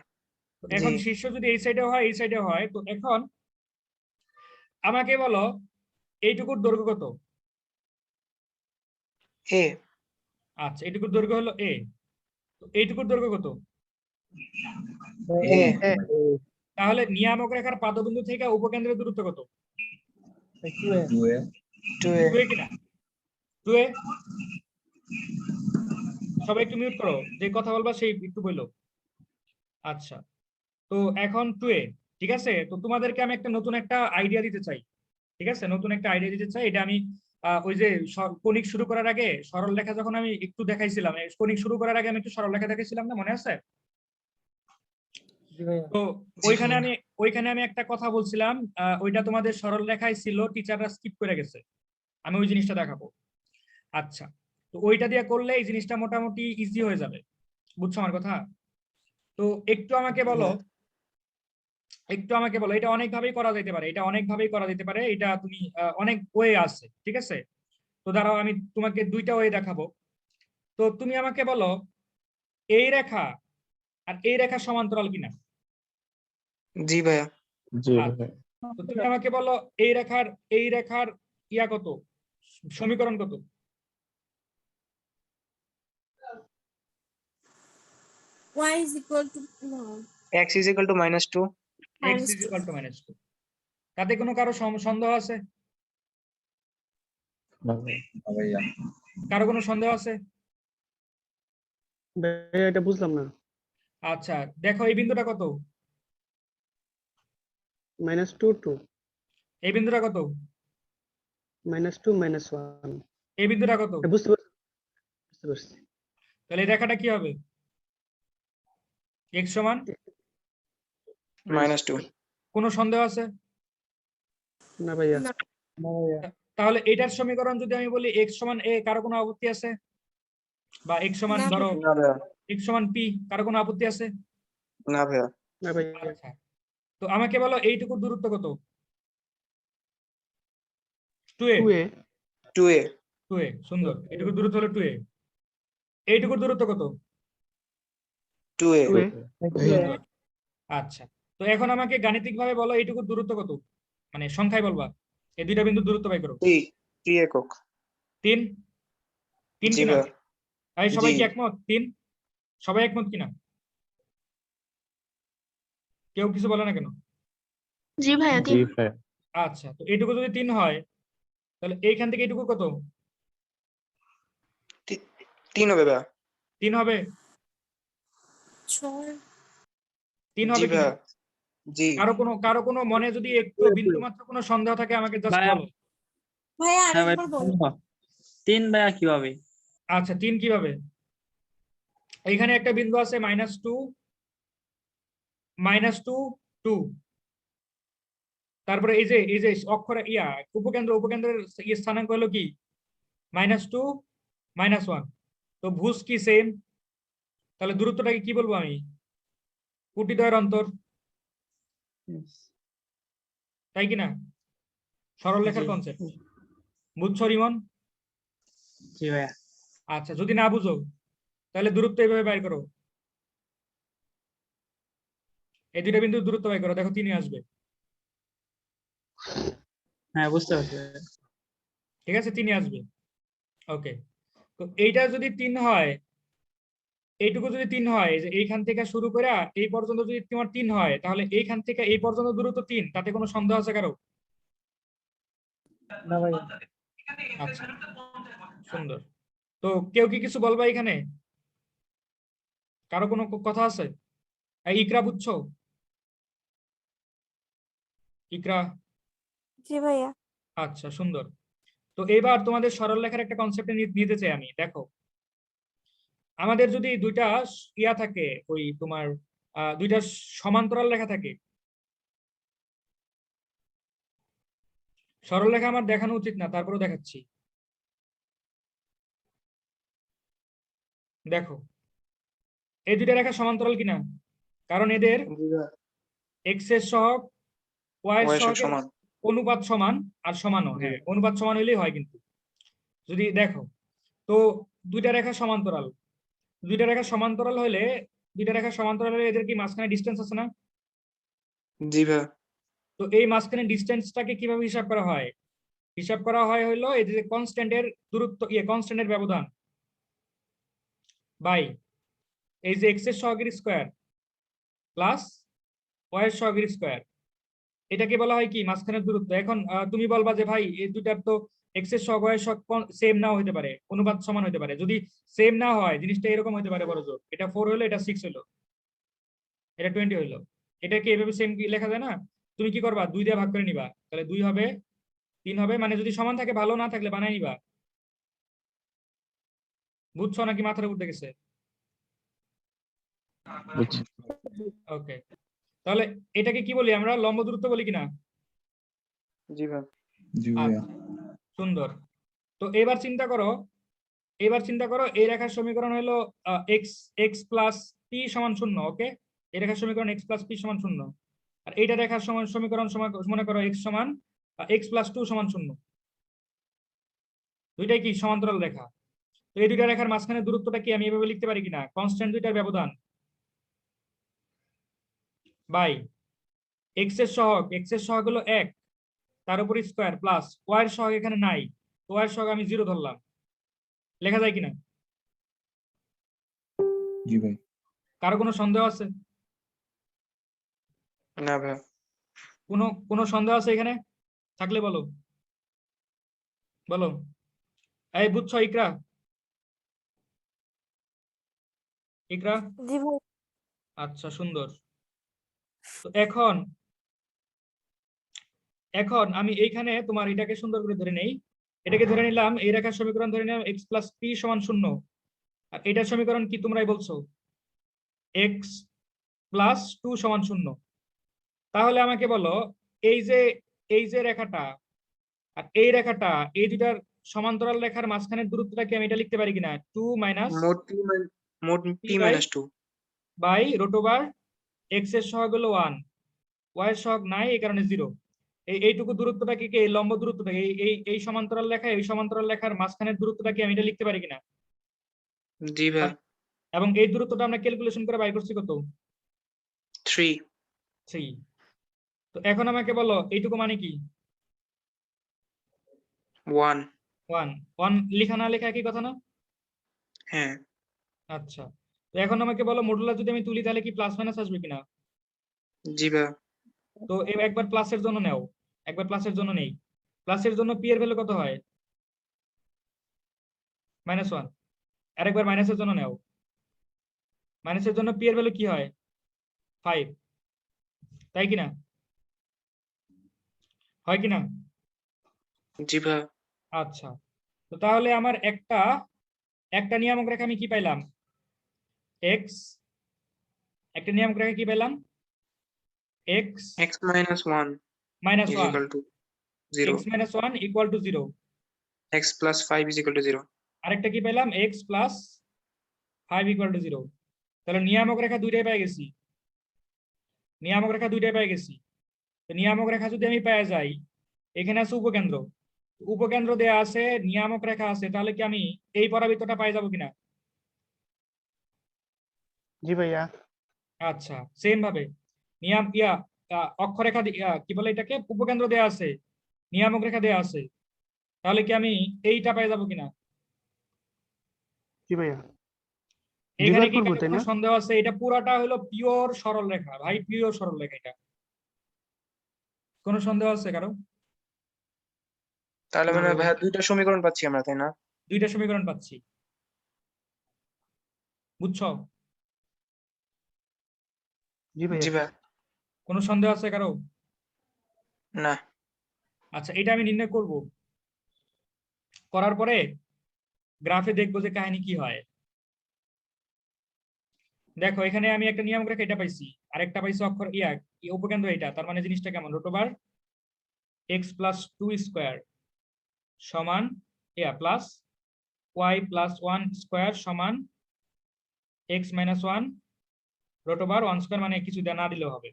এখন জি। শীর্ষ যদি এই সাইডে হয়, এই সাইডে হয়, তো এখন আমাকে বলো এইটুকুর দৈর্ঘ্য কত? এ। আচ্ছা, এইটুকুর দৈর্ঘ্য হলো এ, তো এইটুকুর দৈর্ঘ্য কত? এ। তাহলে নিয়ামক রেখার পাদবিন্দু থেকে উপকেন্দ্রের দূরত্ব কত? 2a 2a। 2a কিনা? 2a। সবাই একটু মিউট করো, যে কথা বলবা সেই একটু বললো। আচ্ছা, তো এখন 2a, ঠিক আছে? তো তোমাদেরকে আমি একটা নতুন একটা আইডিয়া দিতে চাই, ঠিক আছে? নতুন একটা আইডিয়া দিতে চাই, এটা আমি ওই যে কণিক শুরু করার আগে সরল রেখা যখন আমি একটু দেখাইছিলাম, কণিক শুরু করার আগে আমি একটু সরল রেখা দেখাইছিলাম না, মনে আছে? জি ভাইয়া। তো ওইখানে আমি একটা কথা বলছিলাম, ওইটা তোমাদের সরল রেখায় ছিল, টিচাররা স্কিপ করে গেছে, আমি ওই জিনিসটা দেখাবো। আচ্ছা, তো ওইটা দিয়ে করলে এই জিনিসটা মোটামুটি ইজি হয়ে যাবে, বুঝছো আমার কথা? তো একটু আমাকে বলো, এটা অনেকভাবেই করা যেতে পারে, এটা তুমি অনেক ওয়ে আছে, ঠিক আছে? তো দাঁড়াও, আমি তোমাকে দুইটা ওয়ে দেখাবো। তো তুমি আমাকে বলো এই রেখা আর এই রেখা সমান্তরাল কিনা। জি ভাইয়া। জি আচ্ছা, ভাই। তো তুমি আমাকে বলো এই রেখার ইয়া কত, সমীকরণ কত? Y is equal to no. x is equal to -2। x is equal to -2। তাতে কোনো কারো সন্দেহ আছে? না ভাইয়া কারো কোনো সন্দেহ আছে? ভাইয়া এটা বুঝলাম না। আচ্ছা দেখো এই বিন্দুটা কত? -2 2 এই বিন্দুটা কত? -2 -1 এই বিন্দুটা কত? বুঝতে পারছি, বুঝতে পারছি। তাহলে এই রেখাটা কি হবে? x সমান -2 কোনো সন্দেহ আছে? না ভাইয়া। না। না ভাইয়া। তাহলে এটার সমীকরণ যদি আমি বলি x সমান a, কারো কোনো আপত্তি আছে? বা x সমান না ধরো না ভাইয়া x সমান p, কারো কোনো আপত্তি আছে? না ভাইয়া না ভাইয়া। আচ্ছা তো আমাকে বলো এইটুকু দূরত্ব কত? 2a 2a 2a 2a সুন্দর, এইটুকু দূরত্ব হলো 2a। এইটুকুর দূরত্ব কত? 2a 2a সুন্দর। আচ্ছা তো এখন আমাকে গাণিতিক ভাবে বলো এইটুকুর দূরত্ব কত, মানে সংখ্যায় বলবা। এই দুইটা বিন্দুর দূরত্ব বাই করো। 3 একক 3 3 জি কিনা? ভাইয়া এই সবাই কি জি। একমত? 3 সবাই একমত কিনা? কেউ কিছু বলে না কেন? জি ভাইয়া জি ভাইয়া। আচ্ছা তো এইটুকু যদি 3 হয় তাহলে এইখান থেকে এইটুকু কত? 3 হবে ভাইয়া 3 হবে? 6 3 জি হবে কিনা? ভাইয়া জি। কারো কোনো মনে যদি একটু বিন্দু মাত্র কোনো সন্দেহ থাকে আমাকে জাস্ট ভাইয়া, বলো। ভাইয়া হ্যাঁ ভাই, আরেকবার বলো। 3 ভাইয়া কিভাবে? আচ্ছা 3 কিভাবে? এইখানে একটা বিন্দু আছে -2 -2 2, তারপরে এই যে অক্ষর উপকেন্দ্রের স্থানাঙ্ক হলো কি -2 -1, তো ভুজ কি সেম, তাহলে দূরত্বটাকে কি বলবো আমি? কুটিদ্বয়ের অন্তর, তাই কিনা? সরল লেখার জি। কনসেপ্ট বুঝছো রিমন? জি ভাইয়া। আচ্ছা যদি না বুঝো তাহলে দূরত্ব এইভাবে বাইর করো, এই দুইটা বিন্দুর দূরত্ব বাইর করো, দেখো 3 আসবে। হ্যাঁ বুঝতে পারছি ভাইয়া। ঠিক আছে 3 আসবে। ওকে তো এইটা যদি 3 হয়, এইটুকু যদি 3 হয়, যে এইখান থেকে শুরু করে এই পর্যন্ত যদি তোমার 3 হয়, তাহলে এইখান থেকে এই পর্যন্ত দূরত্ব 3, তাতে কোনো সন্দেহ আছে কারো? না ভাইয়া। আচ্ছা সুন্দর। তো কেউ কি কিছু বলবা এখানে? কারো কোনো কথা আছে? এই ইকরা বুঝছো? ইকরা? জি ভাইয়া। আচ্ছা সুন্দর। তো এবার তোমাদের সরল লেখার একটা কনসেপ্টে নিতে চাই আমি। দেখো আমাদের যদি দুইটা ইয়া থাকে, ওই তোমার দুইটা সমান্তরাল রেখা থাকে, সরল রেখা আমার দেখানো উচিত না, তারপরেও দেখাচ্ছি। দেখো এই দুইটা রেখা সমান্তরাল কিনা, কারণ এদের জি ভাইয়া এক্স এর সহগ ওয়াই এর ওয়াই সমান সহগের অনুপাত সমান, আর সমানও, হ্যাঁ অনুপাত সমান হইলেই হয়। কিন্তু যদি দেখো তো দুইটা রেখা সমান্তরাল, দুইটা রেখা সমান্তরাল হলে এদের কি মাঝখানে ডিস্টেন্স আছে না? জি ভাইয়া তো এই মাঝখানে ডিস্টেন্সটাকে কিভাবে হিসাব করা হয়? হিসাব করা হয় হলো এই যে কনস্ট্যান্টের দূরত্ব, কনস্ট্যান্টের ব্যবধান বাই এই যে এক্স এর সহগের স্কয়ার প্লাস ওয়াই এর সহগের স্কয়ার, এটাকে বলা হয় কি মাঝখানের দূরত্ব। এখন তুমি বলবা যে ভাই এই দুইটার তো এক্স এর সহগ ওয়াই এর সহগ সেম নাও হতে পারে, অনুপাত সমান হতে পারে। যদি সেম না হয় জিনিসটা এরকম হতে পারে, বড় জোর এটা 4 হলো, এটা 6 হলো, এটা 20 হলো। এটা কি এভাবে সেম লেখা যায় না? তুমি কি করবা, 2 দিয়ে ভাগ করে নিবা, তাহলে 2 হবে 3 হবে, মানে যদি সমান থাকে ভালো, না থাকলে বানাই নিবা। বুঝছো নাকি মাথার উপর গেছে? বুঝছি। ওকে তাহলে এটাকে কি বলি আমরা, লম্ব দূরত্ব বলি কিনা? জি ভাইয়া জি ভাইয়া সুন্দর। তো এবার চিন্তা করো, এই রেখার সমীকরণ হলো এক্স এক্স প্লাস পি সমান 0। ওকে এই রেখার সমীকরণ এক্স প্লাস পি সমান 0, আর এইটা রেখার সমীকরণ মনে করো এক্স সমান এক্স প্লাস 2 সমান 0। দুইটাই কি সমান্তরাল রেখা। তো এই দুইটা রেখার মাঝখানে দূরত্বটা কি আমি এভাবে লিখতে পারি কিনা, কনস্ট্যান্ট দুইটার ব্যবধান বাই এক্স এর সহগ হলো 1, তার উপর স্কয়ার প্লাস ওয়াই এর সহগ এখানে নাই, তো ওয়াই এর সহগ আমি 0 ধরলাম। লেখা যায় কিনা? জি ভাই কারো কোনো সন্দেহ আছে? না ভাইয়া কোনো সন্দেহ আছে এখানে? থাকলে বলো, বলো। এই বুঝছো ইকরা? ইকরা, জি ভাই আচ্ছা সুন্দর। তো এখন এখন আমি এইখানে তোমার এটাকে সুন্দর করে ধরে নেই। এটাকে ধরে নিলাম, এই রেখার সমীকরণ ধরে নিলাম এক্স প্লাস পি সমান 0। আর এটার সমীকরণ কি তোমরাই বলছো, এক্স প্লাস 2 সমান 0। তাহলে আমাকে বলো, এই যে এই যে রেখাটা আর এই রেখাটা, এই দুটার সমান্তরাল রেখার মাঝখানের দূরত্বটা কি আমি এটা লিখতে পারি কিনা, 2 মাইনাস মোট P P by minus 2। By root over x এর সহগ হলো 1, ওয়াই এর সহগ নাই, এই কারণে 0। এইটুকু দূরত্বটা কি, এই লম্ব দূরত্বটা, এই সমান্তরাল রেখা, এই সমান্তরাল রেখার মাঝখানের দূরত্বটা কি আমি এটা লিখতে পারি কিনা? জি ভাইয়া। এবং এই দূরত্বটা আমরা ক্যালকুলেশন করে বাইর করছি কত, 3। 3। তো এখন আমাকে বলো এইটুকু মানে কি, 1। 1। 1 লেখা না লেখা একই কথা না? হ্যাঁ। আচ্ছা, তো এখন আমাকে বলো মডুলার যদি আমি তুলি তাহলে কি প্লাস মাইনাস আসবে কিনা? জি ভাইয়া। তো একবার প্লাসের জন্য নেও, একবার প্লাসের জন্য নেই। প্লাসের জন্য পি এর ভ্যালু কত হয়, -1। আরেকবার মাইনাসের জন্য নেও, মাইনাসের জন্য পি এর ভ্যালু কি হয়, 5। তাই কিনা, হয় কিনা? জি ভাইয়া। আচ্ছা, তো তাহলে আমার একটা একটা নিয়ামক রেখা আমি কি পাইলাম, এক্স, একটা নিয়ামক রেখা কি পেলাম, x x minus 1 minus is 1, equal to 0. X minus 1 equal to 0। x plus 5 is equal to 0. আরেকটা কি পেলাম, এক্স প্লাস 5 ইকুয়াল টু 0। তাহলে নিয়ামক রেখা দুইটাই পেয়ে গেছি, নিয়ামক রেখা দুইটাই পেয়ে গেছি। তো নিয়ামক রেখা যদি আমি পেয়ে যাই, এখানে আছে উপকেন্দ্র, উপকেন্দ্র দেয়া আছে, নিয়ামক রেখা আছে, তাহলে কি আমি এই পরাবৃত্তটা পাই যাবো কিনা? জি ভাইয়া। আচ্ছা, সেম ভাবে নিয়াম অক্ষরেখা কি বলে এটাকে, উপকেন্দ্র দেয়া আছে, নিয়ামক রেখা দেয়া আছে, তাহলে কি আমি এইটা পাই যাবো কিনা? জি ভাইয়া। এখানে ডিভাইড কি করবো কারো তাই কোনো না? সন্দেহ আছে? এটা পুরাটা হলো পিওর সরল রেখা ভাই, পিওর সরল রেখা। এটা কোনো সন্দেহ আছে কারো? তাহলে না মানে ভাইয়া। ভাইয়া দুইটা সমীকরণ পাচ্ছি আমরা, তাই না? দুইটা সমীকরণ পাচ্ছি, বুঝছো? জি ভাইয়া। জি ভাইয়া। কোনো সন্দেহ আছে কারো? না। আচ্ছা, এটা আমি নির্ণয় করব, করার পরে গ্রাফে দেখবো যে কাহিনী কি হয়। দেখো এখানে আমি একটা নিয়ম রেখে এটা পাইছি, আরেকটা পাইছি অক্ষর উপকেন্দ্র এটা, তার মানে জিনিসটা কেমন, root over x plus 2 square সমান প্লাস ওয়াই প্লাস 1 স্কোয়ার সমান x minus 1 root over 1 square, মানে কিছু না দিলেও হবে।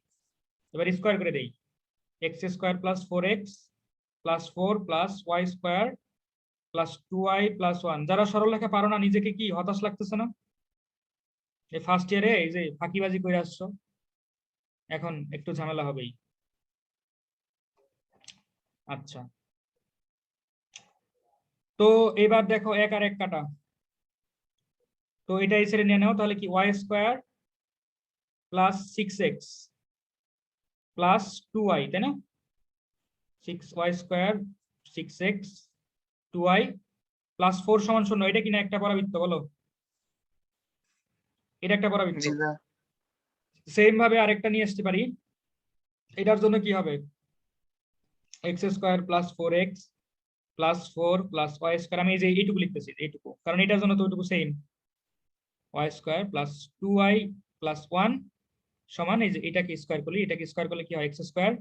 এবার স্কোয়ার করে দেই, x square plus 4x plus 4 plus y square plus 2y plus 1। যারা সরল লেখা পারো না, নিজেকে কি হতাশ লাগতেছে না? এই ফার্স্ট ইয়ারে এই যে ফাঁকিবাজি করে আসছো, এখন একটু ঝামেলা হবেই। আচ্ছা, তো এবার দেখো এক আর এক কাটা, তো এটা এই ছেড়ে নিয়ে নাও, তাহলে কি Y square plus 6x plus 2y, তাই না? 6y square 6x 2y plus 4 সমান 0। এটা কিনা একটা পরাবৃত্ত, বলো এটা একটা পরাবৃত্ত। জি ভাইয়া। সেম ভাবে আরেকটা নিয়ে আসতে পারি, এটার জন্য কি হবে, x square plus 4x plus 4 plus y square, আমি এই যে এইটুকু লিখতেছি, এইটুকু, কারণ এটার জন্য তো ওইটুকু same, y square plus 2y plus 1 সমান, এই যে এটাকে স্কোয়ার করলে, এটাকে স্কোয়ার করলে কি হয়, x square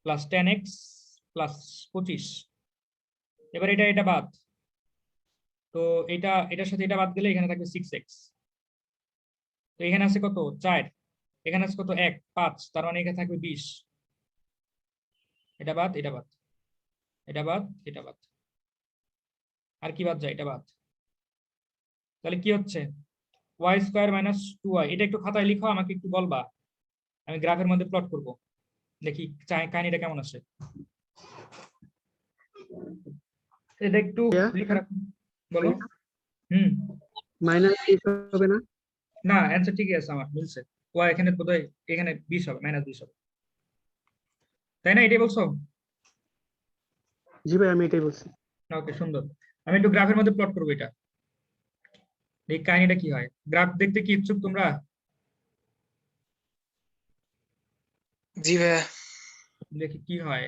plus 10x plus 25। এবার এটা বাদ, তো এটার সাথে এটা বাদ গেলে এখানে থাকবে 6x। তো এখানে আছে কত, 4, এখানে আছে কত, 1 5, তার মানে এখানে থাকবে 20। এটা বাদ, এটা বাদ, এটা বাদ, এটা বাদ, আর কি বাদ যায়, এটা বাদ। তাহলে কি হচ্ছে, ওয়াই স্কোয়ার মাইনাস 2y। এটা একটু খাতায় লিখো, আমাকে একটু বলবা, আমি গ্রাফের মধ্যে প্লট করব, দেখি কাহিনীটা কেমন আসে। এটা একটু লিখে রাখুন, বলো। মাইনাস হবে না? না, অ্যান্সার ঠিকই আছে, আমার মিলছে। ওয়াই এখানে বোধহয় এখানে 20 হবে, -20 হবে, তাই না? এটাই বলছো? জি ভাই, আমি এটাই বলছি। ওকে, সুন্দর। আমি একটু গ্রাফের মধ্যে প্লট করবো এটা, এই কাহিনীটা কি হয়। গ্রাফ দেখতে কি ইচ্ছুক তোমরা? জি ভাইয়া। দেখি কি হয়।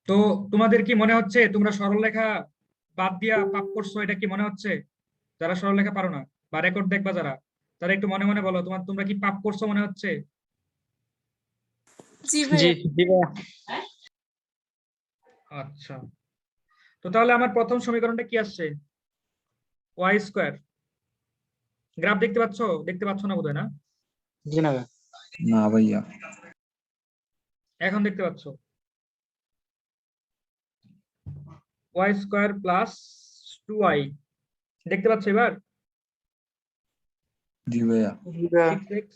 তো তোমাদের কি মনে হচ্ছে তোমরা সরলরেখা বাদ দিয়া পাপ করছো, এটা কি মনে হচ্ছে? যারা সরলরেখা পারো না বা রেকর্ড দেখবা যারা, তারা একটু মনে মনে বলো তোমরা কি পাপ করছো মনে হচ্ছে? জি জি ভাইয়া। জি ভাইয়া। আচ্ছা, তো তাহলে আমার প্রথম সমীকরণটা কি আসছে? Y square. গ্রাফ দেখতে পাচ্ছ না বোধহয়, না? জি না ভাইয়া। না ভাইয়া। এখন দেখতে পাচ্ছ? ওয়াই স্কোয়ার প্লাস 2y, দেখতে পাচ্ছ এবার? জি ভাইয়া। জি ভাইয়া। 6x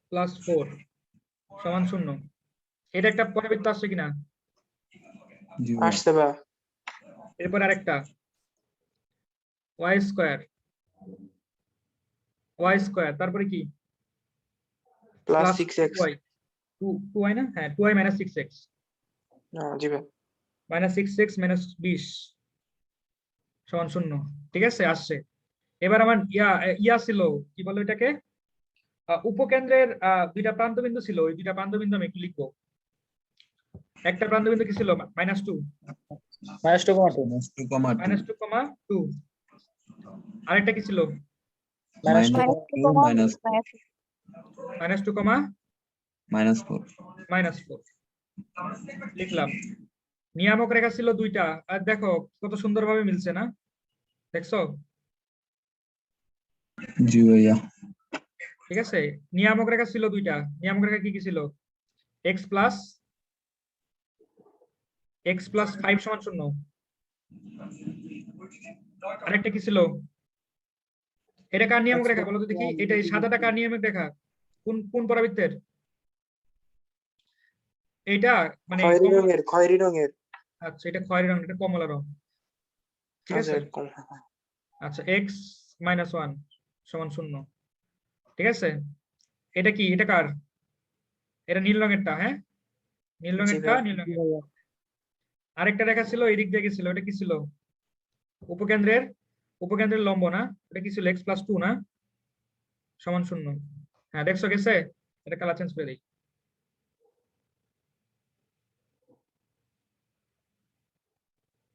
প্লাস 4 সমান 0। এটা একটা পরাবৃত্ত আসছে কিনা? জি ভাইয়া। আসছে ভাইয়া। এরপর আরেকটা ওয়াই স্কোয়ার, তারপরে কি? Plus plus 6x। 2y, 2y না, হ্যাঁ 2y মাইনাস 6x, জি ভাইয়া। মাইনাস 6x মাইনাস 20 সমান 0। ঠিক আছে, আসছে। এবার আমার ইয়া ছিল, কি বলে এটাকে, উপকেন্দ্রের দুইটা প্রান্তবিন্দু ছিল, ওই দুইটা প্রান্তবিন্দু আমি একটু লিখবো। একটা প্রান্তবিন্দু কি ছিল? -2, -2,2 -2,2। আরেকটা কি ছিল? -2 -2, -4 -2, -4 লিখলাম। নিয়ামক রেখা ছিল দুইটা, আর দেখো কত সুন্দরভাবে মিলছে না, দেখছো? জি ভাইয়া। ঠিক আছে, নিয়ামক রেখা ছিল দুইটা। নিয়ামক রেখা কি কি ছিল? x প্লাস 5 সমান 0। আরেকটা কি ছিল? এটা কার নিয়ামক রেখা বলো তো দেখি? এটা এই সাদাটা কার নিয়ামক রেখা? কোন কোন পরাবৃত্তের? এইটা মানে খয়েরি রঙের। আচ্ছা, এটা খয়েরি রং, এটা কমলা রং। ঠিক আচ্ছা আছে, এরকম। আচ্ছা x - 1 সমান 0। ঠিক আছে, এটা কি? এটা কার? এটা নীল রঙেরটা, হ্যাঁ নীল জি রঙেরটা, ভাইয়া। নীল রঙের। আরেকটা রেখা ছিল এদিক দিয়ে গেছিল, এটা কি ছিল? উপকেন্দ্রের উপকেন্দ্রের লম্ব না? এটা কি ছিল? x প্লাস 2 না, সমান 0। হ্যাঁ দেখছো গেছে? এটা কালার চেঞ্জ করে দিই।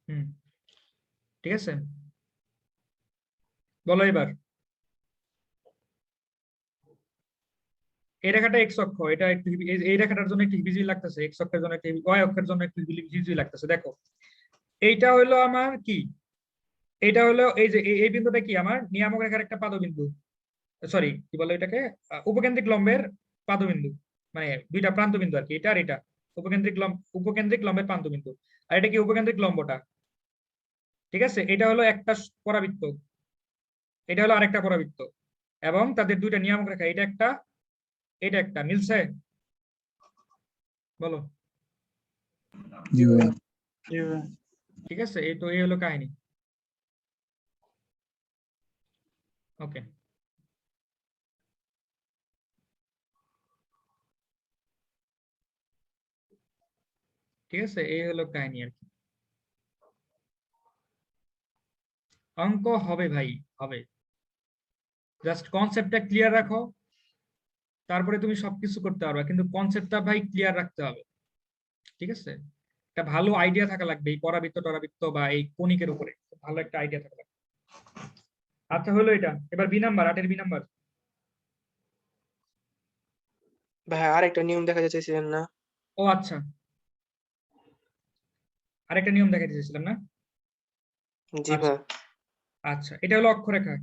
হুম, ঠিক আছে, বলো এবার। এই রেখাটা এক্স অক্ষ, এটা একটু এই রেখাটার জন্য একটু হিবিজিবি লাগতেছে, এক্স অক্ষের জন্য একটু, ওয়াই অক্ষের জন্য একটু হিবিজিবি লাগতেছে। দেখো এইটা হলো আমার কি, এটা হলো এই যে এই বিন্দুটা কি আমার নিয়ামক রেখার একটা পাদবিন্দু, সরি কি বলে এটাকে, উপকেন্দ্রিক লম্বের পাদবিন্দু, মানে দুইটা প্রান্ত বিন্দু আর কি, এটা আর এটা উপকেন্দ্রিক লম্বের প্রান্তবিন্দু। আর এটা কি উপকেন্দ্রিক লম্বটা। ঠিক আছে, এটা হলো একটা পরাবৃত্ত, এটা হলো আরেকটা পরাবৃত্ত, এবং তাদের দুইটা নিয়ামক রেখা, এটা একটা এটা একটা, মিলছে? বলো। জি ভাইয়া। জি ভাইয়া। ঠিক আছে, এই তো এই হলো কাহিনী। ওকে, ঠিক আছে, এই হলো কাহিনী আর কি। অঙ্ক হবে ভাই, হবে। জাস্ট কনসেপ্টটা ক্লিয়ার রাখো, তারপরে তুমি সবকিছু করতে পারবে, কিন্তু কনসেপ্টটা ভাই ক্লিয়ার রাখতে হবে। ঠিক আছে, একটা ভালো আইডিয়া থাকা লাগবে এই পরাবৃত্ত টরাবৃত্ত বা এই কণিকের উপরে, খুব ভালো একটা আইডিয়া থাকা লাগবে। আচ্ছা হলো এটা, এবার বি নাম্বার, 8 এর বি নাম্বার। ভাইয়া আরেকটা নিয়ম দেখা যাচ্ছিলেন না? ও আচ্ছা, আরেকটা নিয়ম দেখাতে চেয়েছিলাম না? জি আচ্ছা ভাইয়া। আচ্ছা, এটা হলো অক্ষরেখা।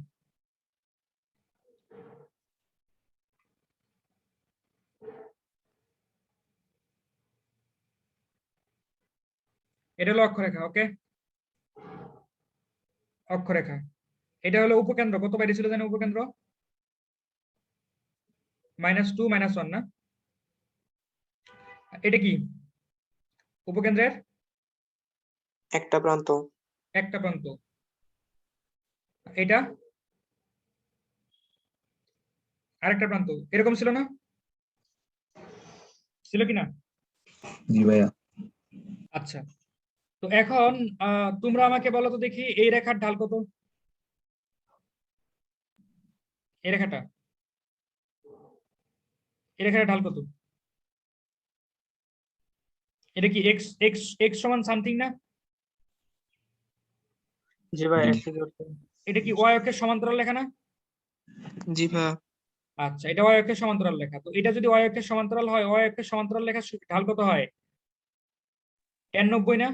এটা হলো অক্ষরেখা, ওকে, অক্ষরেখা। এটা হলো উপকেন্দ্র, কত বাইরে ছিল জানো উপকেন্দ্র? -2 -1 না? এটা কি? উপকেন্দ্রের একটা প্রান্ত। একটা প্রান্ত। এটা আরেকটা প্রান্ত, এরকম ছিল না? ছিল কিনা? জি ভাইয়া। আচ্ছা, তো এখন তোমরা আমাকে বলো তো দেখি এই রেখার ঢাল কত? এই রেখাটা, এই রেখাটা ঢাল কত? এটা কি এক্স এক্স এক্স সমান সামথিং না? জি ভাই জি। x equal to এটা কি ওয়াই অক্ষের সমান্তরাল লেখা না? জি ভাইয়া। আচ্ছা, এটা ওয়াই অক্ষের সমান্তরাল লেখা। তো এটা যদি ওয়াই অক্ষের সমান্তরাল হয়, ওয়াই অক্ষের সমান্তরাল লেখা ঢাল কত হয়? tan 90 না?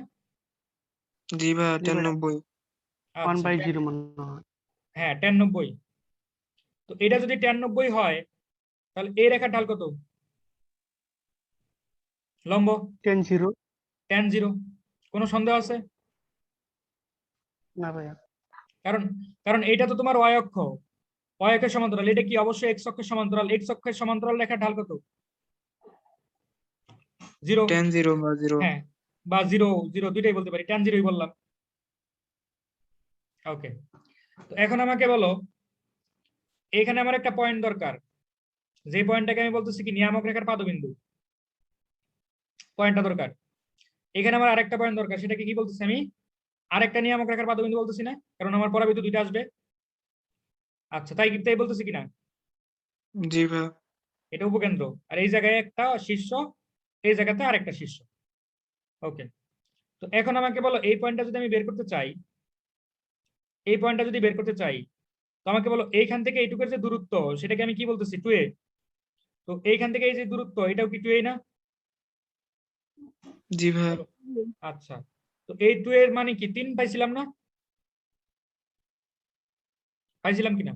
জি ভাইয়া, জি 10 ভাইয়া, 90। 1/0 মনে হয়। হ্যাঁ, tan 90। তো এটা যদি tan 90 হয়, তাহলে এই রেখার ঢাল কত? লম্ব 10-0। tan 0। কোনো সন্দেহ আছে? না ভাইয়া। কারণ কারণ এটা তো তোমার ওয়াই অক্ষ, ওয়াই অক্ষের সমান্তরাল। এটা কি অবশ্যই এক্স অক্ষের সমান্তরাল। এক্স অক্ষের সমান্তরাল রেখার ঢাল কত? 0। 10 0 বা 0। হ্যাঁ, বা 0 0 দুইটাই বলতে পারি, tan 0ই বললাম। ওকে, তো এখন আমাকে বলো, এখানে আমার একটা পয়েন্ট দরকার, যে পয়েন্টটাকে আমি বলতেছি কি নিয়ামক রেখার পাদবিন্দু। পয়েন্টটা দরকার। এখানে আমার আরেকটা পয়েন্ট দরকার, সেটাকে কি বলতেছি আমি? আরেকটা নিয়ামক রেখার পাদবিন্দু বলতেছি না, কারণ আমার পরাবিন্দু দুইটা আসবে। আচ্ছা, তাই বলতেছি কিনা? জি ভাইয়া। এটা উপকেন্দ্র, আর এই জায়গায় একটা শীর্ষ, এই জায়গাতে আরেকটা শীর্ষ। ওকে, তো এখন আমাকে বলো এই পয়েন্টটা যদি আমি বের করতে চাই, এই পয়েন্টটা যদি বের করতে চাই, তো আমাকে বলো এইখান থেকে এইটুকুর যে দূরত্ব, সেটাকে আমি কি বলতেছি? 2a। তো এইখান থেকে এই যে দূরত্ব, এটাও কি 2a না? জি ভাইয়া। বলো। আচ্ছা, তো এই 2 এর মানে কি 3 পাইছিলাম না? পাইছিলাম কিনা?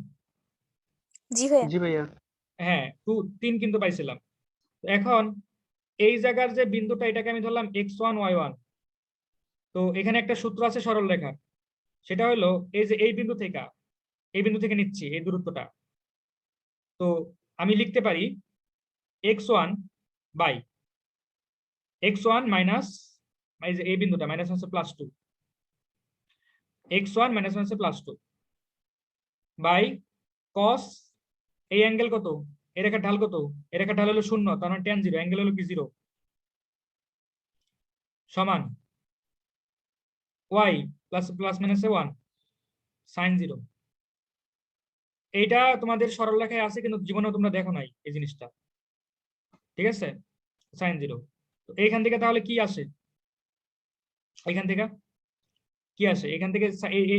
জি ভাইয়া। জি ভাইয়া। হ্যাঁ, 3 কিন্তু পাইছিলাম। তো এখন এই জায়গার যে বিন্দুটা, এটাকে আমি ধরলাম x1 y1। তো এখানে একটা সূত্র আছে সরল রেখার, সেটা হলো এই যে এই বিন্দু থেকে নিচ্ছি এই দূরত্বটা। তো আমি লিখতে পারি x1 বাই x1 মাইনাস, এই যে এই বিন্দুটা মাইনাস হচ্ছে +2, x1 মাইনাস হচ্ছে +2 বাই cos, এই অ্যাঙ্গেল কত? এই রেখার ঢাল কত? এই রেখার ঢাল হলো 0, তার মানে tan 0, অ্যাঙ্গেল হলো কি 0, সমান y প্লাস প্লাস মাইনাসে 1 sin 0। এইটা তোমাদের সরল রেখায় আছে, কিন্তু জীবনেও তোমরা দেখো নাই এই জিনিসটা। ঠিক আছে, sin 0। তো এইখান থেকে তাহলে কি আসে? এখান থেকে কি আসে? এখান থেকে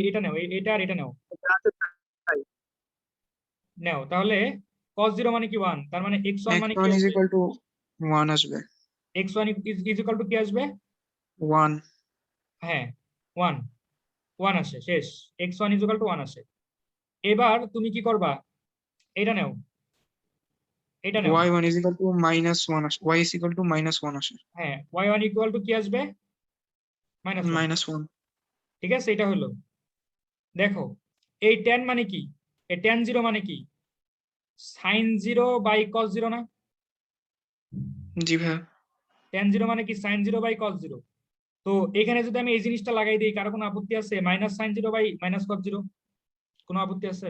এটা নাও, এটা আর এটা নাও, নাও তাহলে cos 0 মানে কি 1, তার মানে x1 মানে কি x1 is আসবে? equal to 1 আসবে। x1 is equal to কি আসবে? 1। হ্যাঁ, 1 1 আসে, শেষ। x1 is equal to 1 আসে। এবার তুমি কি করবা? এটা নাও, এটা নাও। y1 is equal to -1 আসে। y is equal to -1 আসে। হ্যাঁ, y1 ইকুয়াল টু কি আসবে? -1। -1। ঠিক আছে, এটা হলো। দেখো, এই tan মানে কি? এই tan 0 মানে কি? sin 0 বাই cos 0 না? জি ভাইয়া। tan 0 মানে কি sin 0 বাই cos 0। তো এখানে যদি আমি এই জিনিসটা লাগাই দিই, কারো কোনো আপত্তি আছে? Minus sin 0 by minus cos 0, কোনো আপত্তি আছে?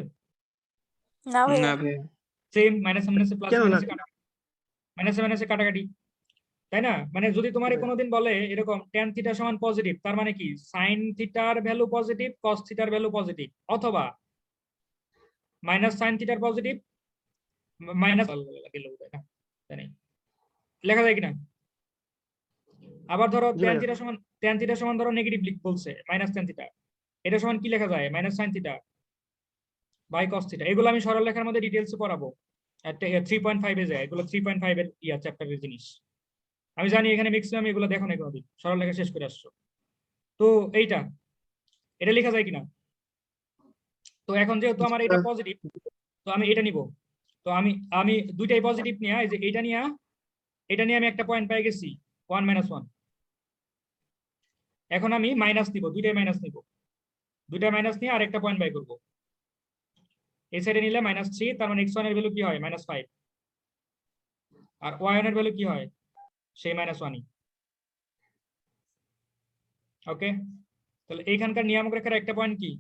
না ভাইয়া। না ভাইয়া। সেম, মাইনাস মাইনাসে প্লাস কেন না? মাইনাসে মাইনাসে মাইনাসে কাটাকাটি, তাই না? মানে যদি তোমার কোনোদিন বলে এরকম tan থিটা সমান পজিটিভ, তার মানে কি sin থিটার ভ্যালু পজিটিভ, cos থিটার ভ্যালু পজিটিভ, অথবা মাইনাস sin থিটার পজিটিভ মাইনাস লেখা যায় কিনা? আবার ধরো জি tan ভাইয়া। থিটা সমান ধরো নেগেটিভ বলছে, মাইনাস tan থিটা, এটা সমান কি লেখা যায়? Minus sin theta by cos theta. এগুলো আমি সরল লেখার মধ্যে ডিটেইলসে পড়াবো, 3.5 এ যায় এগুলো, 3.5 এর চ্যাপ্টারের জিনিস। আমি জানি এখানে ম্যাক্সিমাম এগুলো দেখো না কোনোদিন, সরল লেখা শেষ করে আসছো। তো এইটা, এটা লেখা যায় কিনা? তো এখন যেহেতু আমার এটা পজিটিভ, তো আমি এটা নিব। তো আমি আমি দুইটাই পজিটিভ নিয়ে, এই যে এটা নিয়ে আমি একটা পয়েন্ট পেয়ে গেছি 1 - 1। এখন আমি মাইনাস নিব, দুইটাই মাইনাস নিব, দুইটা মাইনাস নিয়ে আরেকটা পয়েন্ট বাই করব। এই সাইডে নিলে -3, তার মানে x1 এর ভ্যালু কি হয়? -5। আর y1 এর ভ্যালু কি হয়? সেই -1ই। ওকে, তাহলে এইখানকার নিয়ামক রেখার একটা পয়েন্ট কি?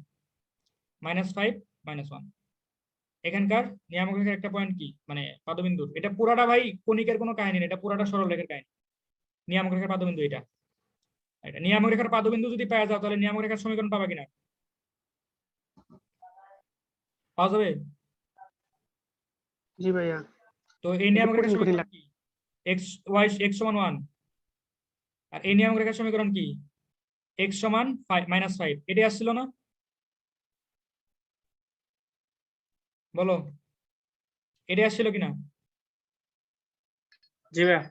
-5 - 1। এখানকার নিয়ামক রেখার একটা পয়েন্ট কি মানে পাদবিন্দু, এটা পুরাটা ভাই কণিকের কোনো কাহিনী না, এটা পুরাটা সরল রেখার কাহিনী। নিয়ামক রেখার পাদবিন্দু এটা, নিয়ামক রেখার পাদবিন্দু যদি পাওয়া যাও তাহলে নিয়ামক রেখার সমীকরণ পাবা কিনা? পাওয়া যাবে? জি ভাইয়া। তো এই নিয়ামক রেখার কঠিন কঠিন সমীকরণ কি? এক্স ওয়াই এক্স সমান 1, আর এই নিয়ামক রেখার সমীকরণ কি? এক্স সমান -5, এটাই আসছিল না? বলো, এটাই আসছিল কিনা? জি ভাইয়া।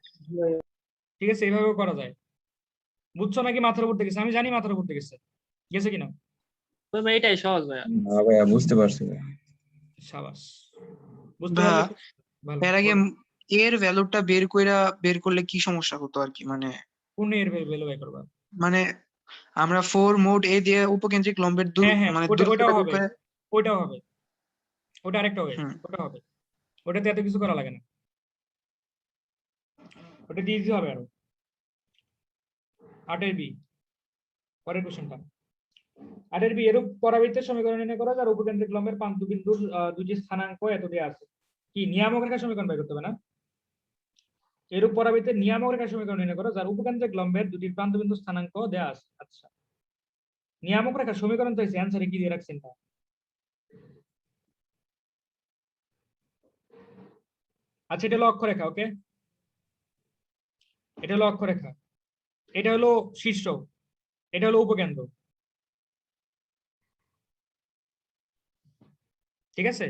ঠিক আছে, এইভাবেও করা যায়। বুঝছো নাকি মাথার উপর থেকে গেছে? আমি জানি মাথার উপর থেকে গেছে কিনা। তো ভাই এটাই সহজ ভাইয়া। না ভাইয়া বুঝতে পারছি ভাইয়া। সাবাস, বুঝতে ভাইয়া, পারলে খুব ভালো। এর আগে বলো, এর ভ্যালুটা বের করলে কি সমস্যা হতো আর কি, মানে কোন এর ভ্যালু বের করবা? মানে আমরা 4 মোড এ দিয়ে উপকেন্দ্রিক লম্বের হ্যাঁ হ্যাঁ, ওটাও দূরত্বটা বের হবে, করে। ওইটাও হবে, ওটা আরেকটা হবে, হুম। ওটা হবে, ওটাতে এত কিছু করা লাগে না, ওটা দিয়ে ইজি হবে আরো। 8 বি, পরের কোশ্চেনটা। 8 বি, এরূপ পরাবৃত্তের সমীকরণ নির্ণয় করা যার উপকেন্দ্রিক লম্বের প্রান্তবিন্দুর দুটি স্থানাঙ্ক এত দেয়া আছে। কি নিয়ামক রেখার সমীকরণ বের করতে হবে না? এরূপ পরাবৃত্তের নিয়ামক রেখার সমীকরণ নির্ণয় করো যার উপকেন্দ্রিক লম্বের দুটি প্রান্তবিন্দু স্থানাঙ্ক দেয়া আছে। আচ্ছা, নিয়ামক রেখার সমীকরণ তো এসে অ্যান্সারে কি দিয়ে রাখছেন না? আচ্ছা, এটা হলো অক্ষরেখা, ওকে, এটা হলো অক্ষরেখা, এটা হলো শীর্ষ, এটা হলো উপকেন্দ্র, ঠিক আছে?